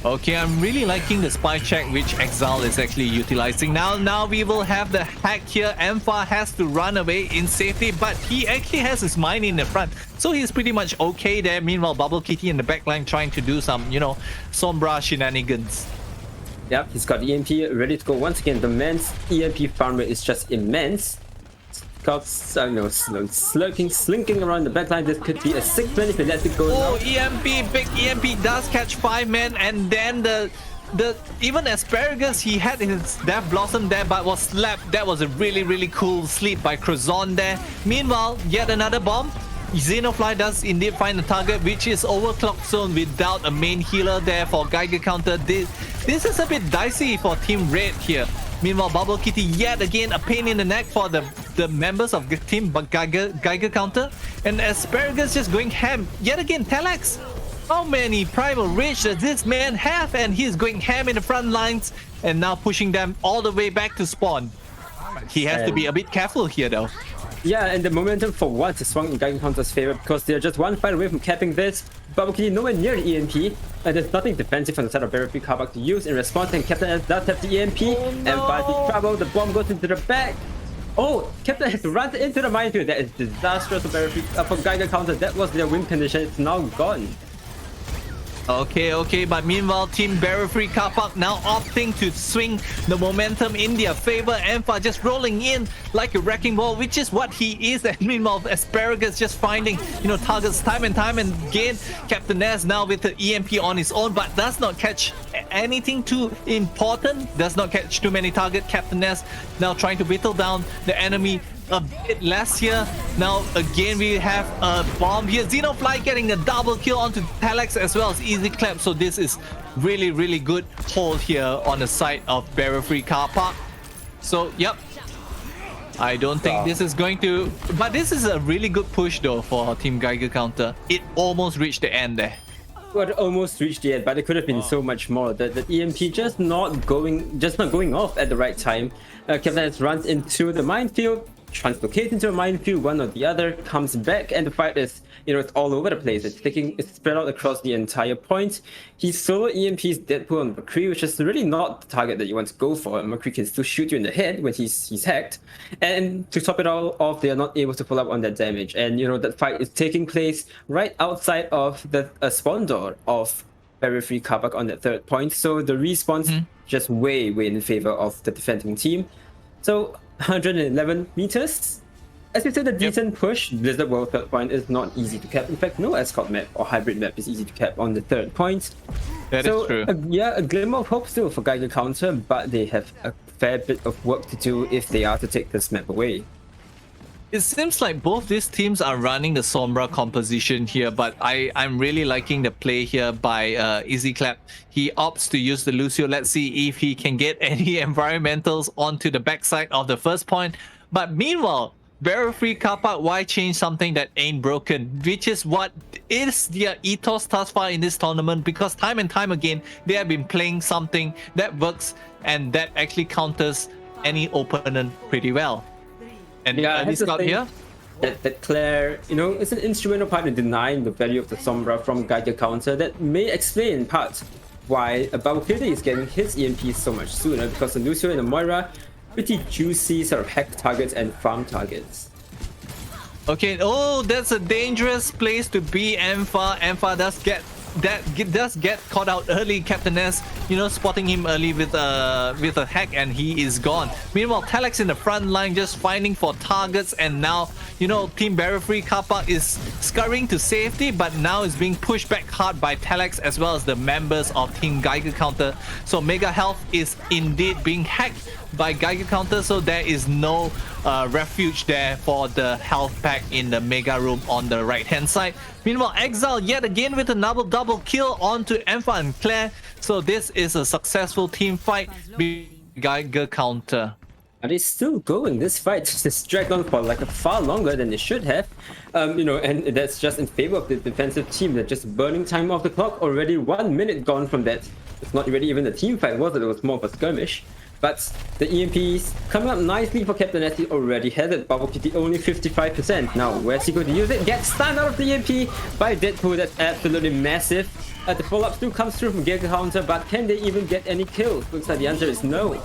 Okay, I'm really liking the spy check which Exile is actually utilizing. Now we will have the hack here. Ampha has to run away in safety, but he actually has his mine in the front. So he's pretty much okay there. Meanwhile, Bubblekitty in the backline trying to do some, you know, Sombra shenanigans. Yep, he's got the EMP ready to go. Once again, the man's EMP farm rate is just immense. Scouts, I don't know, slinking around the backline. This could be a 6-man if he lets it go. Oh, EMP, big EMP does catch 5 men, and then the even Asparagus, he had his Death Blossom there but was slapped. That was a really cool sleep by Croissant there. Meanwhile, yet another bomb. Xenofly does indeed find the target, which is overclock zone without a main healer there for Geiger counter. This is a bit dicey for Team Red here. Meanwhile, Bubblekitty yet again a pain in the neck for the members of the team, but Geiger counter. And Asparagus just going ham. Yet again, Telex. How many Primal Rage does this man have? And he's going ham in the front lines and now pushing them all the way back to spawn. He has to be a bit careful here though. Yeah, and the momentum for once is swung in Geiger counter's favor because they're just one fight away from capping this. Bubblekitty nowhere near the EMP, and there's nothing defensive on the side of barrier free Carpark to use in response, and Captain S does have the EMP, and by the trouble, the bomb goes into the back. Oh, Captain has run into the minefield. That is disastrous for barrier free, for Geiger counter. That was their win condition. It's now gone. Okay, but meanwhile, Team Barrier Free Carpark now opting to swing the momentum in their favor. Ampha just rolling in like a wrecking ball, which is what he is. And meanwhile, Asparagus just finding, you know, targets time and again. Captain S now with the EMP on his own, but does not catch anything too important. Does not catch too many targets. Captain S now trying to whittle down the enemy a bit less here. Now again we have a bomb here. Xenofly getting a double kill onto Telex as well as Easy Clap. So this is really good hold here on the side of Barrier Free Carpark. So yep, I don't think this is going to, but this is a really good push though for Team Geiger counter. It almost reached the end there. Well, it almost reached the end, but it could have been so much more. The EMP just not going off at the right time. Captain S runs into the minefield, translocates into a minefield, one or the other, comes back, and the fight is, you know, it's all over the place. It's spread out across the entire point. He solo EMPs Deadpool on McCree, which is really not the target that you want to go for. McCree can still shoot you in the head when he's hacked. And to top it all off, they are not able to pull up on that damage. And, you know, that fight is taking place right outside of the spawn door of Barrier Free Carpark on that third point. So the respawns just way in favor of the defending team. So 111 meters. As you said, a decent push. Blizzard World third point is not easy to cap. In fact, no escort map or hybrid map is easy to cap on the third point. That is true. A glimmer of hope still for Geiger counter, but they have a fair bit of work to do if they are to take this map away. It seems like both these teams are running the Sombra composition here, but I'm really liking the play here by Easy Clap. He opts to use the Lucio. Let's see if he can get any environmentals onto the backside of the first point. But meanwhile, Barrier Free Carpark, why change something that ain't broken? Which is what is their ethos thus far in this tournament, because time and time again, they have been playing something that works and that actually counters any opponent pretty well. And this out here, that Claire, you know, is an instrumental part in denying the value of the Sombra from Geiger counter. That may explain in part why Bubblekitty is getting his EMP so much sooner, because the Lucio and the Moira pretty juicy sort of hack targets and farm targets. Okay, oh, that's a dangerous place to be. Ampha does get does get caught out early. Captain S, spotting him early with a hack, and he is gone. Meanwhile, Telex in the front line just finding for targets, and now Team Barrier Free Carpark is scurrying to safety, but now is being pushed back hard by Telex as well as the members of Team Geiger Counter. So Mega Health is indeed being hacked by Geiger Counter, so there is no refuge there for the health pack in the Mega Room on the right hand side. Meanwhile, Exile yet again with a double kill onto Ampha and Claire. So this is a successful team fight with Geiger Counter. Are they still going? This fight just dragged on for like far longer than it should have. And that's just in favor of the defensive team. They're just burning time off the clock. Already 1 minute gone from that. It's not really even a team fight, was it? It was more of a skirmish. But the EMPs coming up nicely for Captain S. He already had it. Bubblekitty only 55%. Now, where's he going to use it? Gets stunned out of the EMP by Deadpool. That's absolutely massive. The follow-up still comes through from Geiger Counter, but can they even get any kills? Looks like the answer is no.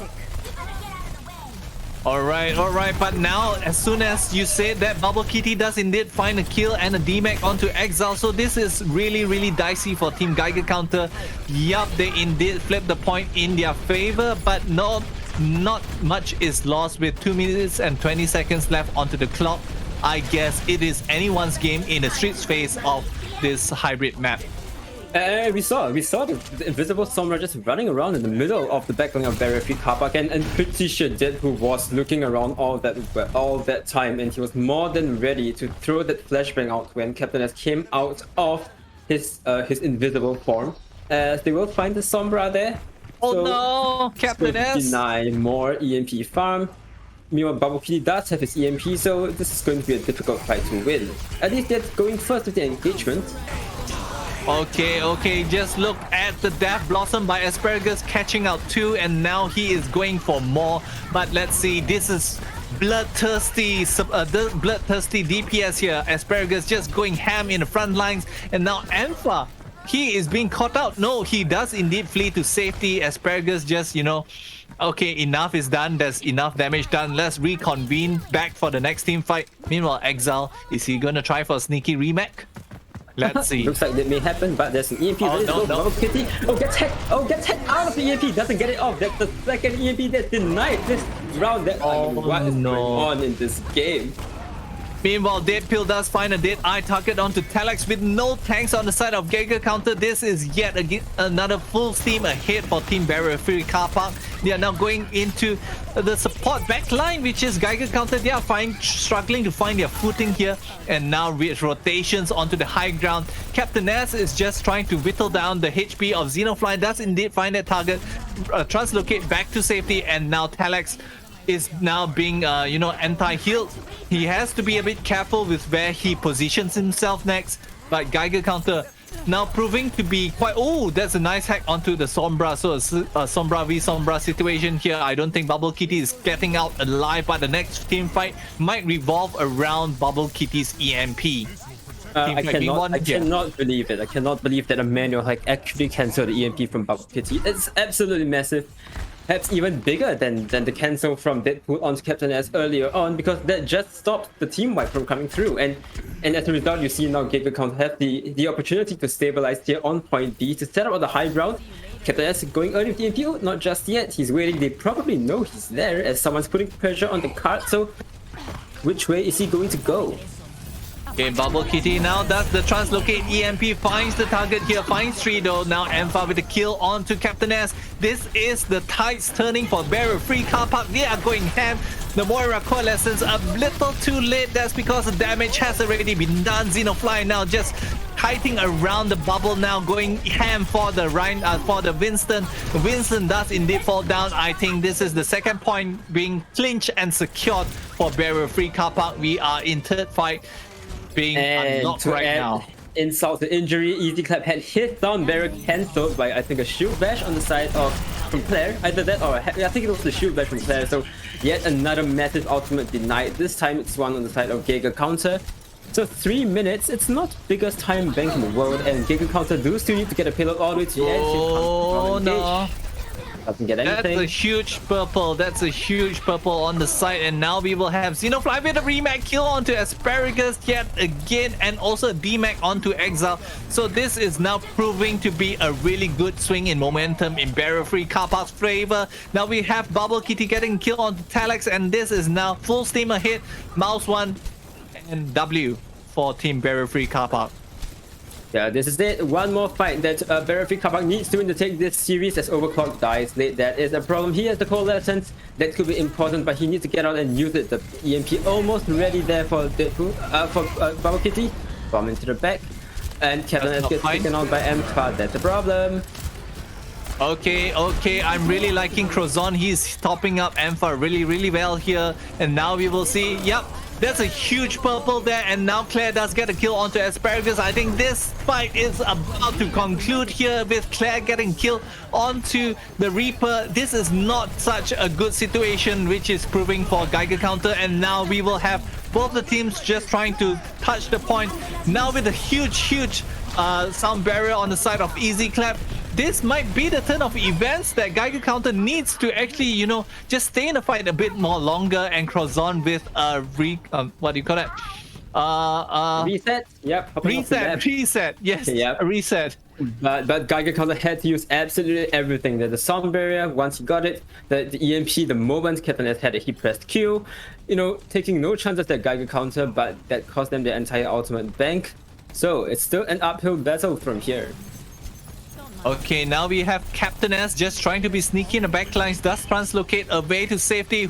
Alright, but now as soon as you said that, Bubblekitty does indeed find a kill and a DMAC onto Exile, so this is really dicey for Team Geiger Counter. Yup, they indeed flip the point in their favor, but not much is lost with 2 minutes and 20 seconds left onto the clock. I guess it is anyone's game in the streets phase of this hybrid map. We saw the invisible Sombra just running around in the middle of the backline of Barrier Free Carpark, and pretty sure Deadpool was looking around all that time, and he was more than ready to throw that flashbang out when Captain S came out of his invisible form. As they will find the Sombra there. Oh so, no, Captain S! Deny more EMP farm. Meanwhile, Bubblekitty does have his EMP, so this is going to be a difficult fight to win. At least they're going first with the engagement. Okay, just look at the Death Blossom by Asparagus catching out 2, and now he is going for more. But let's see, this is bloodthirsty DPS here. Asparagus just going ham in the front lines, and now Ampha, he is being caught out. No, he does indeed flee to safety. Asparagus just, okay, enough is done. There's enough damage done. Let's reconvene back for the next team fight. Meanwhile, Exile, is he gonna try for a sneaky remake? Let's see. Looks like that may happen, but there's an EMP. Oh, no. Bubblekitty. Oh, gets hacked out of the EMP. Doesn't get it off. That's the second EMP that's denied this round. What is going on in this game? Meanwhile, Deadpill does find a dead eye target onto Telex with no tanks on the side of Geiger Counter. This is yet again another full steam ahead for Team Barrier Free Carpark. They are now going into the support backline, which is Geiger Counter. They are struggling to find their footing here, and now with rotations onto the high ground. Captain S is just trying to whittle down the HP of Xenofly. Does indeed find that target, translocate back to safety, and now Telex is now being anti-healed. He has to be a bit careful with where he positions himself next, but Geiger Counter now proving to be quite... Oh, that's a nice hack onto the Sombra. So a Sombra v Sombra situation here. I don't think Bubblekitty is getting out alive, but the next team fight might revolve around Bubblekitty's EMP. I cannot believe it. I cannot believe that a manual hack actually cancelled the EMP from Bubblekitty. It's absolutely massive. Perhaps even bigger than the cancel from Deadpool onto Captain S earlier on, because that just stopped the team wipe from coming through. And as a result, you see now Geiger Counter have the opportunity to stabilize here on point B to set up on the high ground. Captain S going early with the EMP, not just yet. He's waiting. They probably know he's there as someone's putting pressure on the card. So which way is he going to go? Okay, Bubblekitty now does the translocate EMP, finds the target here, finds 3 though. Now Ampha with the kill onto Captain S. This is the tides turning for Barrier Free Carpark. They are going ham. The Moira Coalescence a little too late. That's because the damage has already been done. Xenofly now just kiting around the bubble, now going ham for the Winston. Winston does indeed fall down. I think this is the second point being clinched and secured for Barrier Free Carpark. We are in third fight being unlocked right now. Insult to injury, Easy Clap had hit down Barrier, cancelled by I think a shield bash on the side of from Claire. Either that or I think it was the shield bash from Claire. So yet another massive ultimate denied. This time it's one on the side of Geiger Counter. So 3 minutes, it's not biggest time bank in the world, and Geiger Counter do still need to get a payload all the way to the edge. Oh no. Doesn't get That's anything. a huge purple. That's a huge purple on the side. And now we will have Xenofly with a remake kill onto Asparagus yet again. And also DMAC onto Exile. So this is now proving to be a really good swing in momentum in barrier-free Carpark's favor. Now we have Bubblekitty getting kill onto Telex. And this is now full steam ahead. Mouse 1 and W for Team Barrier-free Carpark. Yeah, this is it. One more fight that barrier-free Carpark needs to win to take this series as Overclock dies late. That is a problem. He has the coalescence. That could be important, but he needs to get out and use it. The EMP almost ready there for Bubblekitty. Bomb into the back. And Kevin gets taken out by Ampha. That's the problem. Okay, I'm really liking Croissant. He's topping up Ampha really well here. And now we will see, yep, that's a huge purple there. And now Claire does get a kill onto Asparagus. I think this fight is about to conclude here with Claire getting killed onto the Reaper. This is not such a good situation, which is proving for Geiger counter. And now we will have both the teams just trying to touch the point. Now with a huge sound barrier on the side of Easy Clap. This might be the turn of events that Geiger counter needs to actually, you know, just stay in the fight a bit more longer. And Croissant with a what do you call it? Reset. Yep. Reset. Yes. Yep. A reset. But Geiger counter had to use absolutely everything. The sound barrier, once he got it, the EMP, the moment Captain had it, he pressed Q. You know, taking no chances that Geiger counter, but that cost them their entire ultimate bank. So it's still an uphill battle from here. Okay, now we have Captain S just trying to be sneaky in the backlines, does translocate away to safety.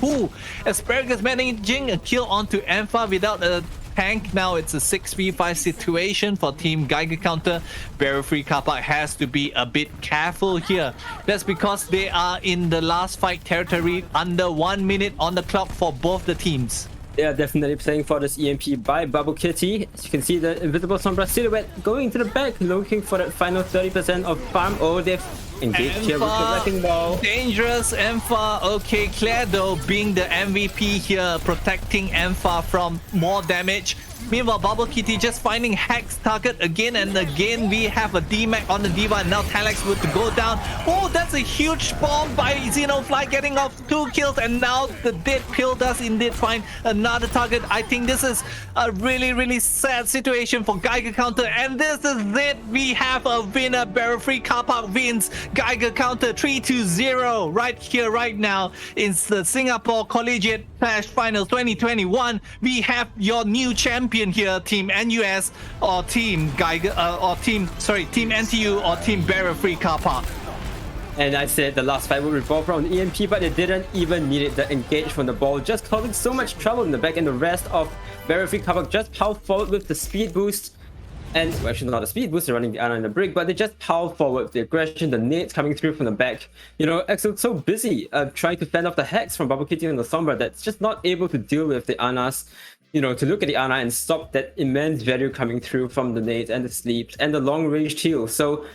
Asparagus managing a kill onto Ampha without a tank. Now it's a 6v5 situation for Team Geiger counter. Barrier-free Carpark has to be a bit careful here. That's because they are in the last fight territory, under 1 minute on the clock for both the teams. They are definitely playing for this EMP by Bubblekitty. As you can see, the invisible Sombra silhouette going into the back, looking for that final 30% of farm. Oh, they've engaged here with the wrecking ball. Dangerous Ampha. Okay, Claire though being the MVP here, protecting Ampha from more damage. Meanwhile, Bubblekitty just finding Hex target again and again. We have a DMAC on the Diva and now Telex would to go down. Oh, that's a huge bomb by Xenofly getting off 2 kills, and now the dead pill does indeed find another target. I think this is a really sad situation for Geiger counter, and this is it. We have a winner. Barrier-free Carpark wins. Geiger counter 3-0 right here, right now. in the Singapore Collegiate Clash Finals 2021. We have your new champion here, Team NUS or Team Geiger Team NTU or Team Barrier-free Carpark. And I said the last fight would revolve around the EMP, but it didn't even need it. The engage from the ball just causing so much trouble in the back, and the rest of Barrier-free Carpark just power forward with the speed boost. And well, actually not a speed boost, they're running the Ana in the brick, but they just power forward with the aggression, the nades coming through from the back. You know, Exo's so busy trying to fend off the Hex from Bubblekitty and the Sombra that's just not able to deal with the Anas. You know, to look at the Ana and stop that immense value coming through from the nades and the sleeps and the long range heal. So,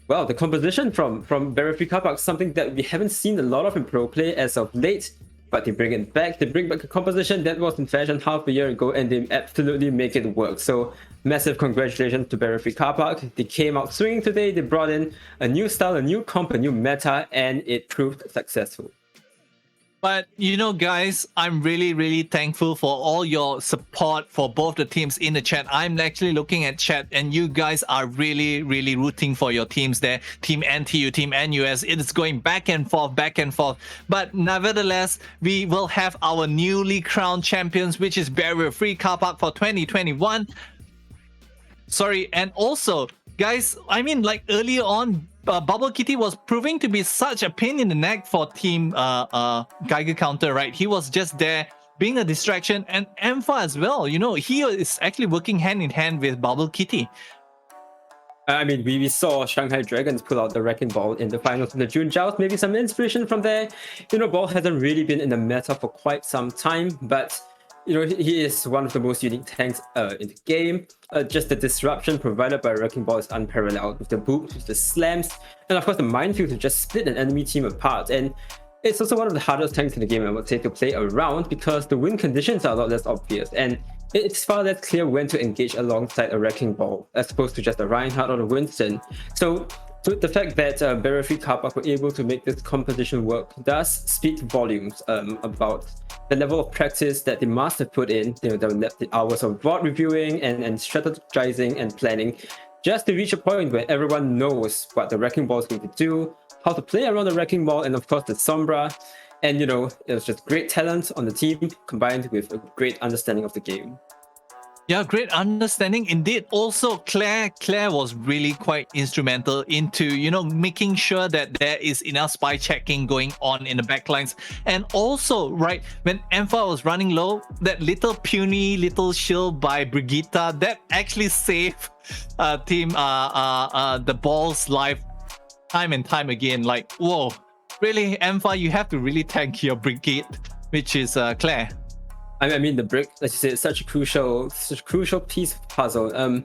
well, the composition from Barrier-free Carpark, something that we haven't seen a lot of in pro play as of late. But they bring it back. They bring back a composition that was in fashion half a year ago, and they absolutely make it work. So massive congratulations to Barrier-free Carpark. They came out swinging today. They brought in a new style, a new comp, a new meta, and it proved successful. But you know, guys, I'm really thankful for all your support for both the teams in the chat. I'm actually looking at chat, and you guys are really rooting for your teams there. Team NTU, Team NUS. It is going back and forth. But nevertheless, we will have our newly crowned champions, which is Barrier-free Carpark for 2021. Sorry, and also, guys, I mean, like earlier on, Bubblekitty was proving to be such a pain in the neck for Team Geiger counter, right? He was just there being a distraction, and Ampha as well. You know, he is actually working hand in hand with Bubblekitty. I mean, we saw Shanghai Dragons pull out the Wrecking Ball in the finals of the June Joust. Maybe some inspiration from there. You know, Ball hasn't really been in the meta for quite some time, but you know, he is one of the most unique tanks in the game. Just the disruption provided by Wrecking Ball is unparalleled, with the boots, with the slams, and of course the minefield to just split an enemy team apart. And it's also one of the hardest tanks in the game, I would say, to play around, because the win conditions are a lot less obvious, and it's far less clear when to engage alongside a Wrecking Ball, as opposed to just a Reinhardt or a Winston. So So the fact that Barrier Free Carpark were able to make this composition work does speak volumes about the level of practice that they must have put in, the hours of board reviewing and strategizing and planning, just to reach a point where everyone knows what the Wrecking Ball is going to do, how to play around the Wrecking Ball, and of course the Sombra. And it was just great talent on the team combined with a great understanding of the game. Yeah, great understanding indeed. Also, Claire was really quite instrumental into, making sure that there is enough spy checking going on in the backlines. And also, right, when Ampha was running low, that puny little shield by Brigitte, that actually saved team the ball's life time and time again. Like, whoa, really, Ampha, you have to really thank your Brigitte, which is Claire. I mean, the brick, like you said, is such a crucial piece of puzzle.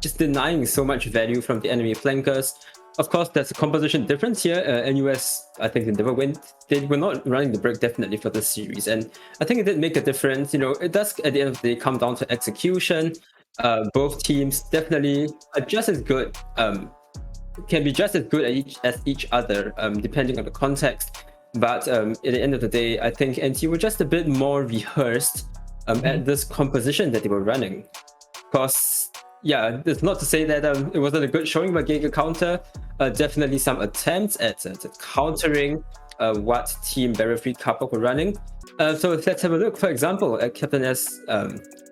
Just denying so much value from the enemy flankers. Of course, there's a composition difference here. NUS, I think they were not running the brick definitely for this series, and I think it did make a difference. It does at the end of the day come down to execution. Both teams definitely are just as good. Can be just as good as each other, depending on the context. But at the end of the day, I think NT were just a bit more rehearsed at this composition that they were running. Because, yeah, it's not to say that it wasn't a good showing by Geiger counter. Definitely some attempts at countering what Team Barrier Free Carpark were running. So let's have a look, for example, at Captain S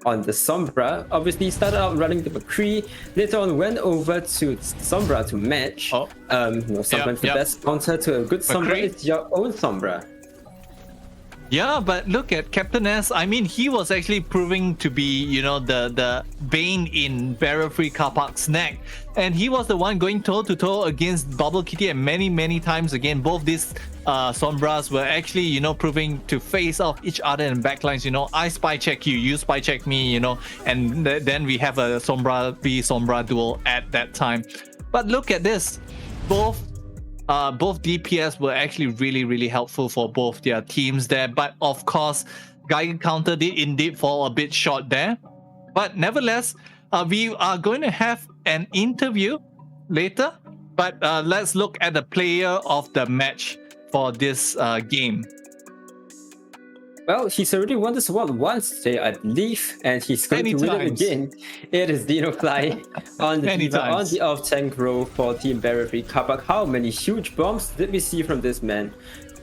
on the Sombra. Obviously, started out running the McCree, later on went over to Sombra to match. Sometimes the best counter to a good Sombra is your own Sombra. Yeah, but look at Captain S. I mean, he was actually proving to be, the bane in Barrier Free Carpark's neck. And he was the one going toe-to-toe against Bubblekitty, and many, many times again, both these Sombras were actually, proving to face off each other in backlines. I spy check you, you spy check me, and then we have a Sombra v Sombra duel at that time. But look at this. Both DPS were actually really, really helpful for both their teams there. But of course, Geiger counter did indeed fall a bit short there. But nevertheless, we are going to have an interview later. But let's look at the player of the match for this game. Well, he's already won this award once today, I believe, and he's going to win it again. It is Xenofly on the off-tank row for Team Barrier Free Carpark. How many huge bombs did we see from this man?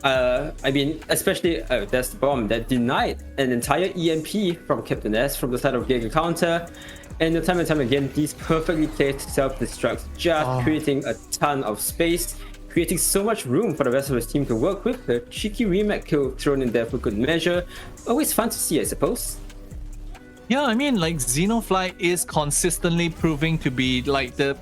I mean, especially there's the bomb that denied an entire EMP from Captain S from the side of Geiger counter. And time again, these perfectly placed self-destructs, just creating a ton of space, creating so much room for the rest of his team to work with. The cheeky remake kill thrown in there for good measure. Always fun to see, I suppose. Yeah, I mean, like, Xenofly is consistently proving to be like the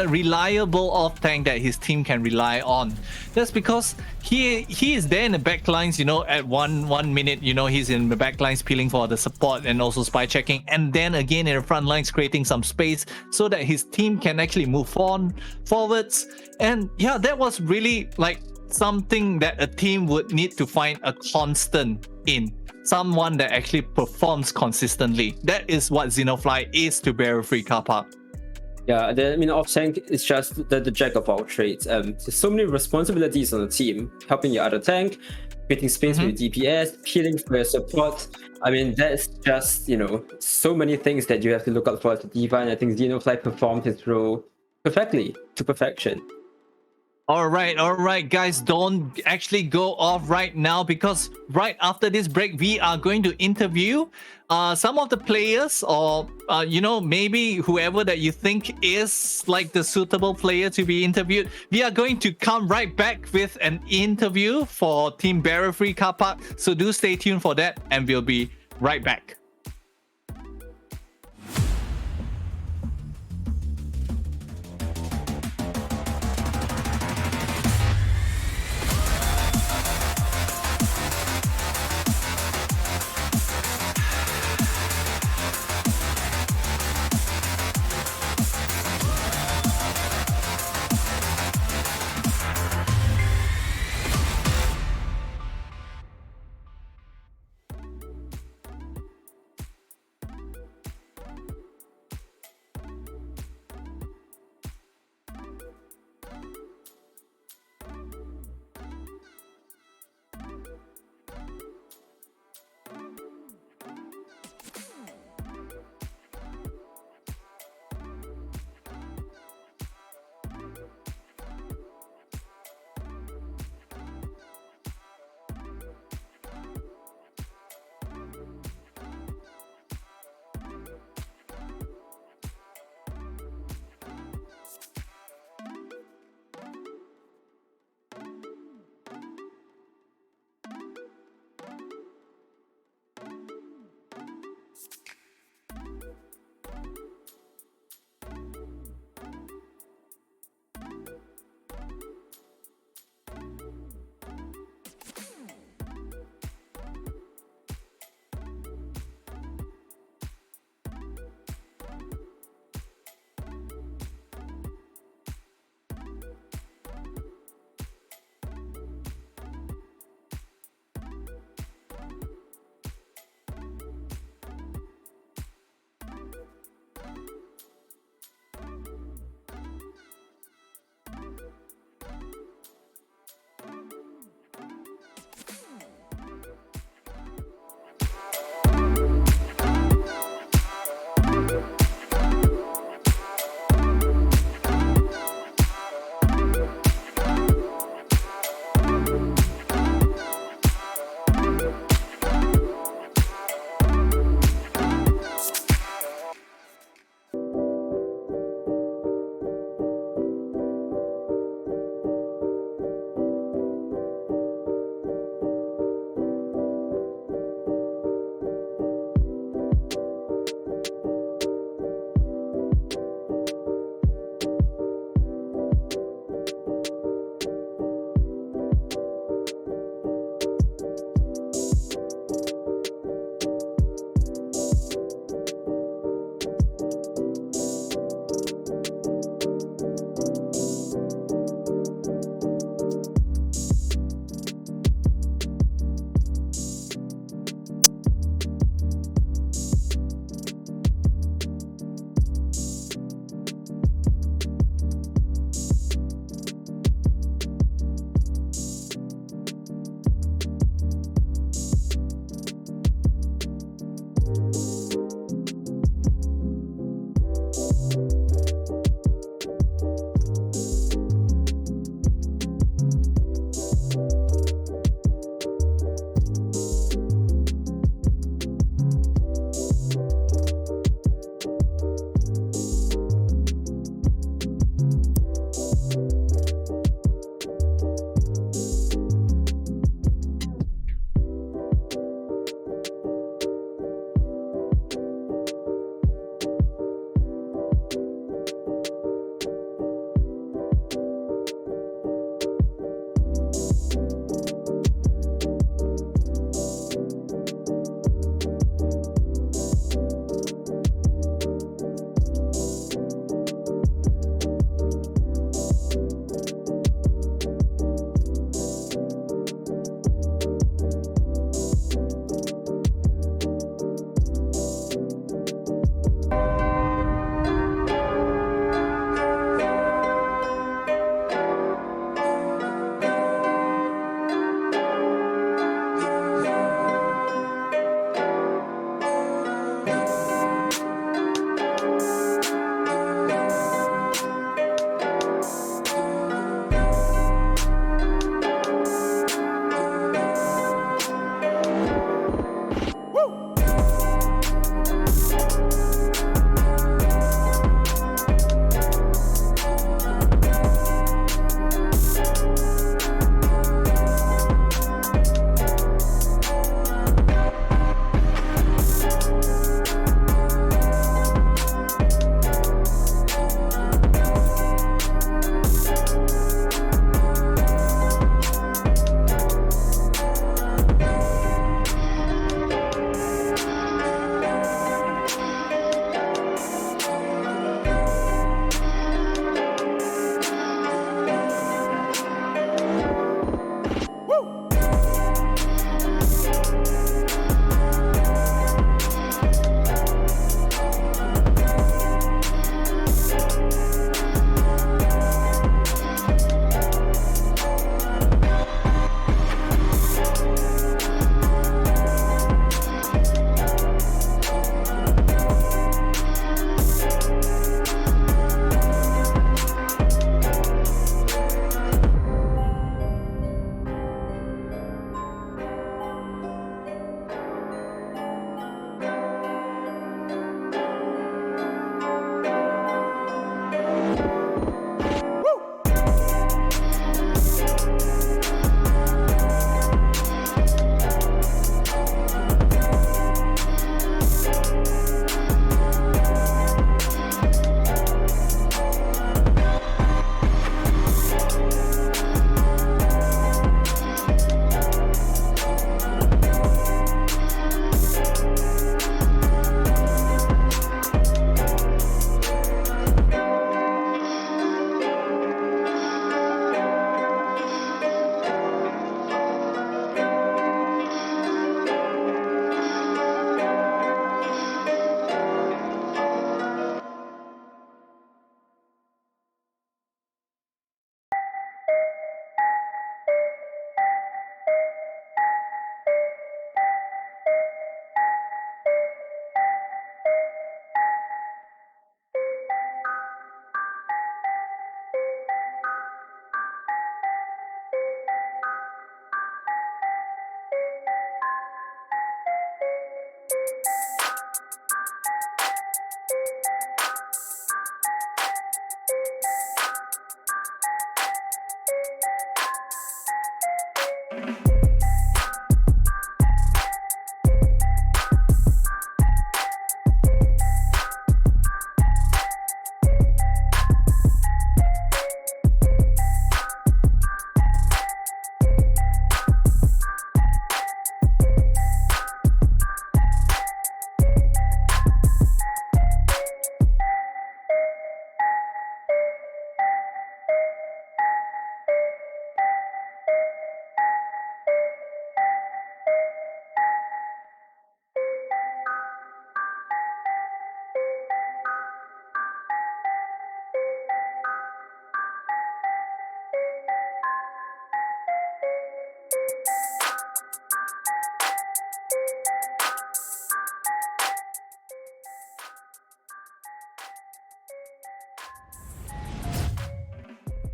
reliable off tank that his team can rely on. That's because he is there in the backlines, at one minute, he's in the backlines peeling for the support and also spy checking, and then again in the front lines creating some space so that his team can actually move forwards. And yeah, that was really like something that a team would need to find a constant in. Someone that actually performs consistently. That is what Xenofly is to Barrier Free Carpark. Yeah, off-tank is just the jack of all trades. There's so many responsibilities on the team. Helping your other tank, creating space for your DPS, peeling for your support. I mean, that's just, so many things that you have to look out for as a diva, and I think Xenofly performed his role perfectly, to perfection. All right, guys, don't actually go off right now, because right after this break, we are going to interview some of the players, or maybe whoever that you think is like the suitable player to be interviewed. We are going to come right back with an interview for Team Barrier Free Carpark, so do stay tuned for that, and we'll be right back.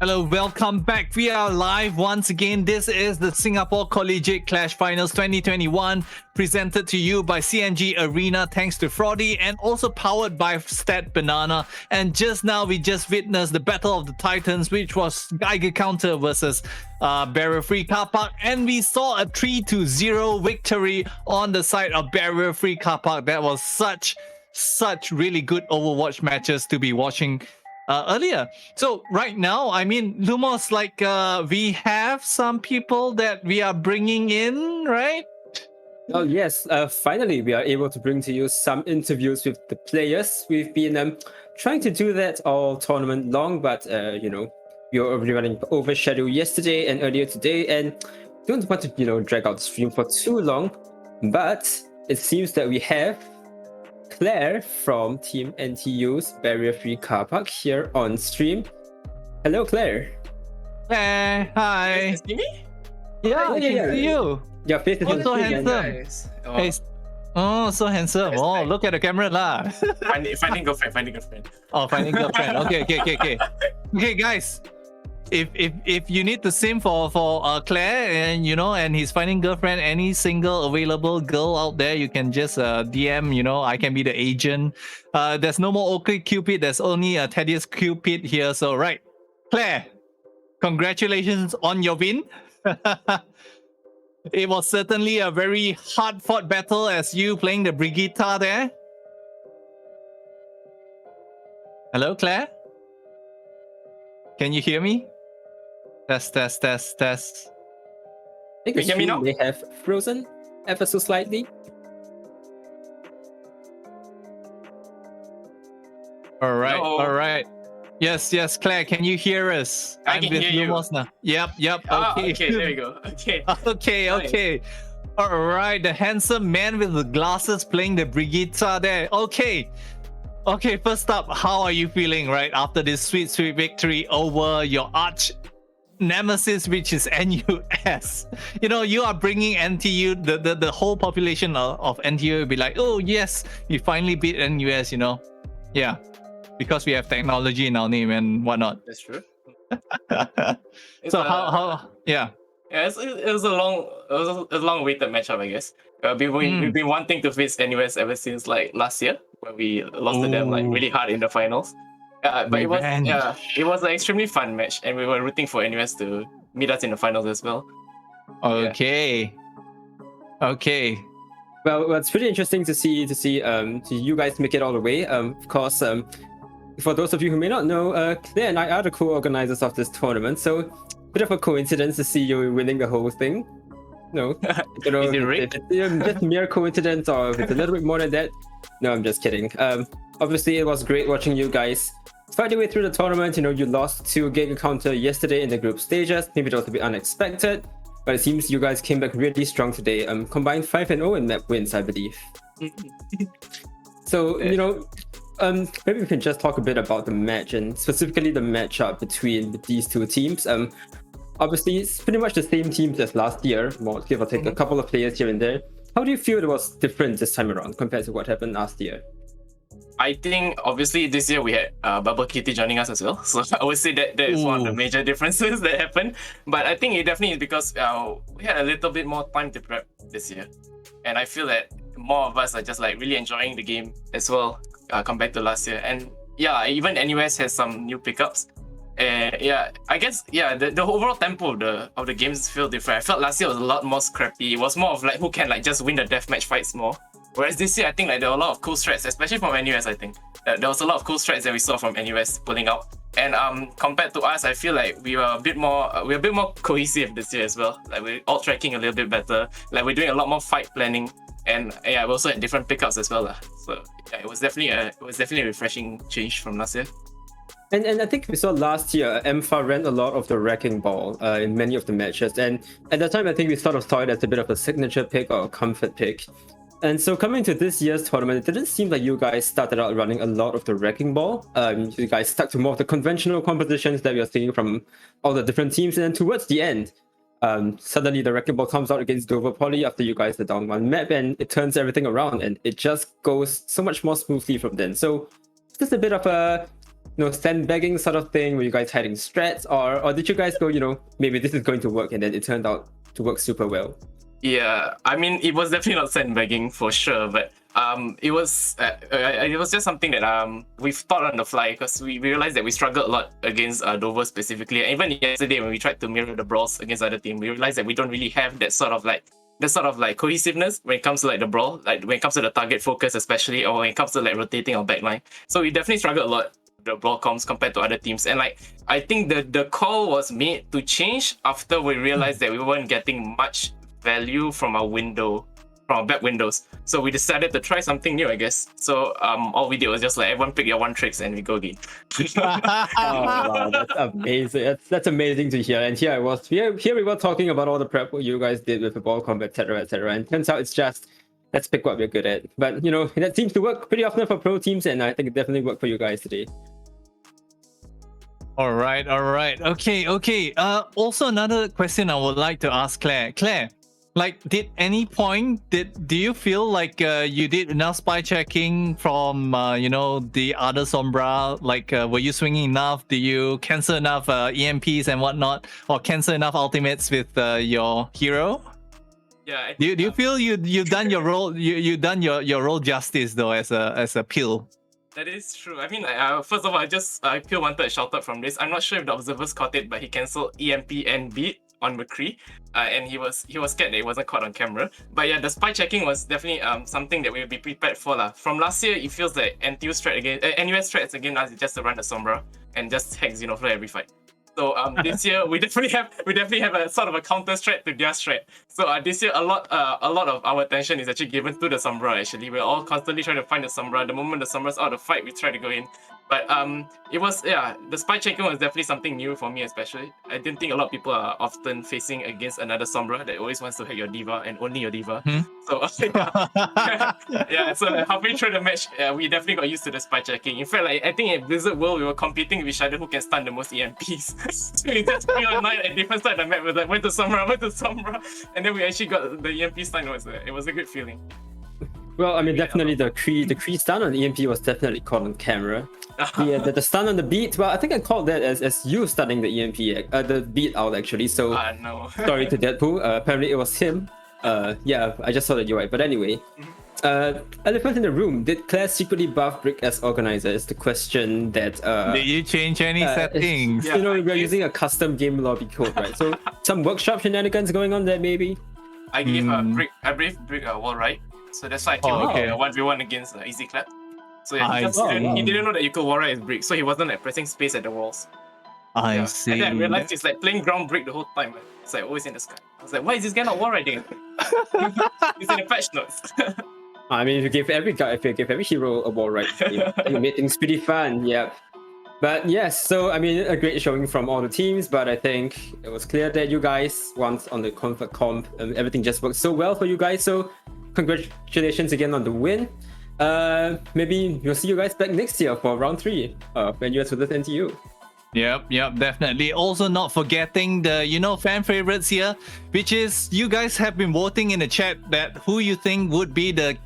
Hello, welcome back. We are live once again. This is the Singapore Collegiate Clash Finals 2021, presented to you by CMGArena, thanks to Fraudy, and also powered by Stat Banana. And just now, we just witnessed the Battle of the Titans, which was Geiger Counter versus Barrier Free Carpark, and we saw a 3-0 victory on the side of Barrier Free Carpark. That was such really good Overwatch matches to be watching earlier. So right now, I mean, Lumos, like we have some people that we are bringing in, right? Oh yes, finally we are able to bring to you some interviews with the players. We've been trying to do that all tournament long, but you know, we were running over schedule yesterday and earlier today, and don't want to drag out the stream for too long. But it seems that we have Claire from Team NTU's Barrier Free Carpark here on stream. Hello, Claire. Claire, hi. Can you see me? Yeah, I can see you. Your face is Oh, on so screen, and- handsome. Nice. Hey, oh, so handsome. Yes, Oh, thanks. look at the camera lah. Finding girlfriend. Oh, finding girlfriend. Okay. Okay, guys. If you need to sim for Claire, and and he's finding girlfriend, any single available girl out there, you can just DM. I can be the agent. There's no more OK Cupid. There's only a Thaddeus Cupid here. So right, Claire, congratulations on your win. It was certainly a very hard-fought battle as you playing the Brigitte there. Hello, Claire. Can you hear me? Test. I think the Can you hear me stream now? may have frozen ever so slightly. All right, Hello. all right. Yes, Claire, can you hear us? I can with hear you. Lumos now. Yep. Okay, Okay. there we go. Okay. Okay. All right, the handsome man with the glasses playing the Brigitte there. Okay, first up, how are you feeling right after this sweet victory over your arch nemesis, which is NUS? You are bringing NTU, the whole population of NTU will be like, oh yes, we finally beat NUS, Yeah, because we have technology in our name and whatnot. That's true. So how yeah. Yeah, it was a long awaited matchup, I guess. We've been wanting to face NUS ever since like last year, when we lost to them like Ooh. really hard in the finals. But Revenge. it was an extremely fun match, and we were rooting for NUS to meet us in the finals as well. Okay. Well, it's pretty interesting to see you guys make it all the way. Of course, for those of you who may not know, Claire and I are the co-organizers of this tournament, so bit of a coincidence to see you winning the whole thing. No, I don't know Is it if rigged? it's just mere coincidence or if it's a little bit more than that. No, I'm just kidding. Obviously, it was great watching you guys fight your way through the tournament. You lost to Geiger Counter yesterday in the group stages. Maybe it was a bit unexpected, but it seems you guys came back really strong today. Combined 5-0 in map wins, I believe. So, maybe we can just talk a bit about the match and specifically the matchup between these two teams. Obviously, it's pretty much the same teams as last year, more give or take a couple of players here and there. How do you feel it was different this time around compared to what happened last year? I think obviously this year we had Bubblekitty joining us as well, so I would say that is one of the major differences that happened. But I think it definitely is because we had a little bit more time to prep this year, and I feel that more of us are just like really enjoying the game as well compared to last year. And yeah, even NUS has some new pickups. Yeah, I guess the overall tempo of the games feel different. I felt last year was a lot more scrappy. It was more of like who can like just win the deathmatch fights more. Whereas this year, I think like there were a lot of cool strats, especially from NUS. I think there was a lot of cool strats that we saw from NUS pulling out. And compared to us, I feel like we were a bit more cohesive this year as well. Like we're all tracking a little bit better. Like we're doing a lot more fight planning, and yeah, we also had different pickups as well. So yeah, it was definitely a refreshing change from last year. And I think we saw last year, Ampha ran a lot of the wrecking ball in many of the matches. And at that time, I think we sort of saw it as a bit of a signature pick or a comfort pick. And so coming to this year's tournament, it didn't seem like you guys started out running a lot of the wrecking ball. You guys stuck to more of the conventional compositions that we are seeing from all the different teams. And then towards the end, suddenly the wrecking ball comes out against Dover Poly after you guys are down one map, and it turns everything around, and it just goes so much more smoothly from then. So is this a bit of a sandbagging sort of thing? Were you guys hiding strats, or did you guys go, maybe this is going to work, and then it turned out to work super well? Yeah, I mean, it was definitely not sandbagging for sure, but it was just something that we've thought on the fly, because we realized that we struggled a lot against Dover specifically. And even yesterday when we tried to mirror the brawls against other team, we realized that we don't really have that sort of like cohesiveness when it comes to like the brawl, like when it comes to the target focus especially, or when it comes to like rotating our backline. So we definitely struggled a lot the brawl comms compared to other teams. And like I think the call was made to change after we realized that we weren't getting much value from our back windows. So we decided to try something new, I guess. So all we did was just like everyone pick your one tricks and we go again. Oh, wow, that's amazing. That's amazing to hear. And here we were talking about all the prep what you guys did with the ball combat, etc., etc. And turns out it's just let's pick what we're good at. But that seems to work pretty often for pro teams, and I think it definitely worked for you guys today. All right. Okay. Also another question I would like to ask Claire. Claire, like, did any point do you feel like you did enough spy checking from the other Sombra? Like, were you swinging enough? Do you cancel enough EMPs and whatnot, or cancel enough ultimates with your hero? Yeah. Do you feel you've done your role? You done your role justice though as a pill? That is true. I mean, first of all, I pure wanted a shout out from this. I'm not sure if the observers caught it, but he cancelled EMP and beat on McCree, and he was scared that it wasn't caught on camera. But yeah, the spy checking was definitely something that we'll be prepared for lah. From last year, it feels like NUS strats again us just to run the Sombra and just hack Xenofly every fight. So this year we definitely have a sort of a counter strat to their strat. So this year a lot of our attention is actually given to the Sombra. Actually, we're all constantly trying to find the Sombra. The moment the Sombra's out of the fight, we try to go in. But it was the spy checking was definitely something new for me, especially. I didn't think a lot of people are often facing against another Sombra that always wants to hack your diva and only your diva. So yeah, so halfway through the match, we definitely got used to the spy checking. In fact, like I think in Blizzard World we were competing with each other who can stun the most EMPs. So we just playing online at different side of the map. We're like, went to Sombra, and then we actually got the EMP stun. It was a good feeling. Well, I mean, definitely the Kree stun on EMP was definitely caught on camera. The stun on the beat, well, I think I called that as you stunning the EMP, the beat out actually. So no. Sorry to Deadpool. Apparently it was him. Yeah, I just saw that you're right. But anyway, elephant in the room. Did Claire secretly buff Brick as organizer? Is the question that. Did you change any settings? We're using a custom game lobby code, right? So some workshop shenanigans going on there, maybe. I gave Brick a wall right. So that's why I killed 1v1 against Easy Clap. So yeah, he didn't know that you could wall ride his brick, so he wasn't like pressing space at the walls. I see. And then I realized he's like playing ground brick the whole time. It's like always in the sky. I was like, why is this guy not wall riding? He's in the patch notes. I mean, if you give every hero a wall ride, you made things pretty fun. Yeah. But yes, so I mean, a great showing from all the teams, but I think it was clear that you guys, once on the comp, everything just worked so well for you guys. So congratulations again on the win. Maybe we'll see you guys back next year for round 3 when US versus NTU. Yep, definitely. Also not forgetting the, fan favorites here, which is you guys have been voting in the chat that who you think would be the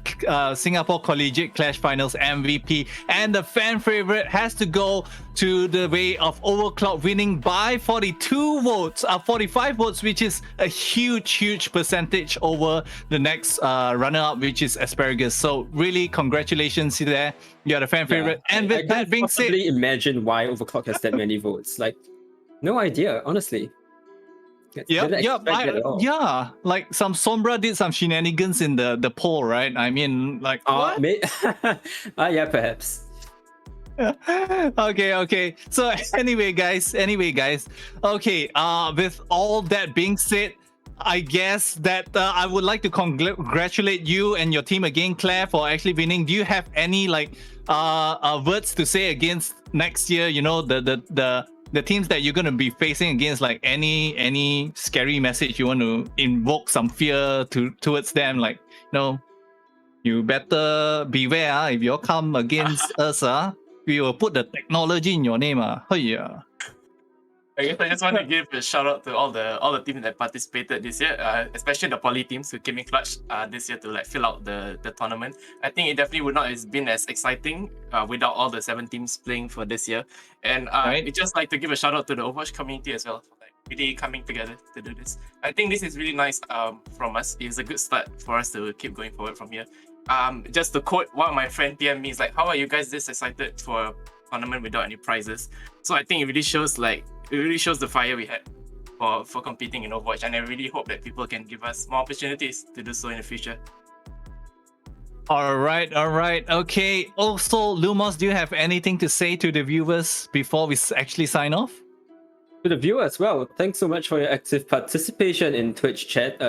Singapore Collegiate Clash Finals MVP. And the fan favorite has to go to the way of Overclock winning by 42 votes, 45 votes, which is a huge percentage over the next runner-up, which is Asparagus. So really, congratulations there. You're the fan favorite. And with that being said, I can't possibly imagine why Overclock has that many votes. Like, no idea, honestly. Yeah. Like some Sombra did some shenanigans in the poll, right? I mean, like, what? Yeah, perhaps. Okay. So anyway, guys. Okay. With all that being said, I guess that I would like to congratulate you and your team again, Claire, for actually winning. Do you have any words to say against next year? The teams that you're gonna be facing against, like any scary message you want to invoke some fear towards them, like you better beware if you come against us. We will put the technology in your name. Yeah. I guess I just want to give a shout out to all the teams that participated this year, especially the poly teams who came in clutch this year to fill out the tournament. I think it definitely would not have been as exciting without all the 7 teams playing for this year. And it's just like to give a shout out to the Overwatch community as well, for really coming together to do this. I think this is really nice from us. It's a good start for us to keep going forward from here. Just to quote one of my friend PM me, is like, how are you guys this excited for a tournament without any prizes? So I think it really shows the fire we had for competing in Overwatch, and I really hope that people can give us more opportunities to do so in the future. All right. Okay. Also, Lumos, do you have anything to say to the viewers before we actually sign off? To the viewers, well, thanks so much for your active participation in Twitch chat.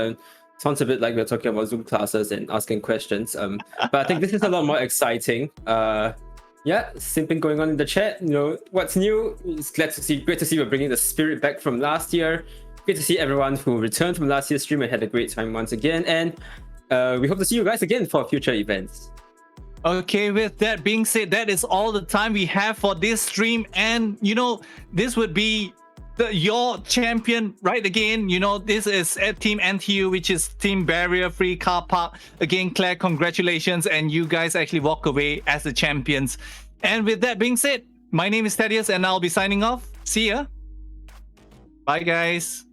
Sounds a bit like we're talking about Zoom classes and asking questions. But I think this is a lot more exciting. Yeah, simping going on in the chat. What's new? It's great to see we're bringing the spirit back from last year. Great to see everyone who returned from last year's stream and had a great time once again. And we hope to see you guys again for future events. Okay, with that being said, that is all the time we have for this stream. And, this would be your champion right again. This is Team NTU, which is Team Barrier Free Carpark. Again, Claire, congratulations, and you guys actually walk away as the champions. And with that being said, my name is Thaddeus and I'll be signing off. See ya. Bye guys.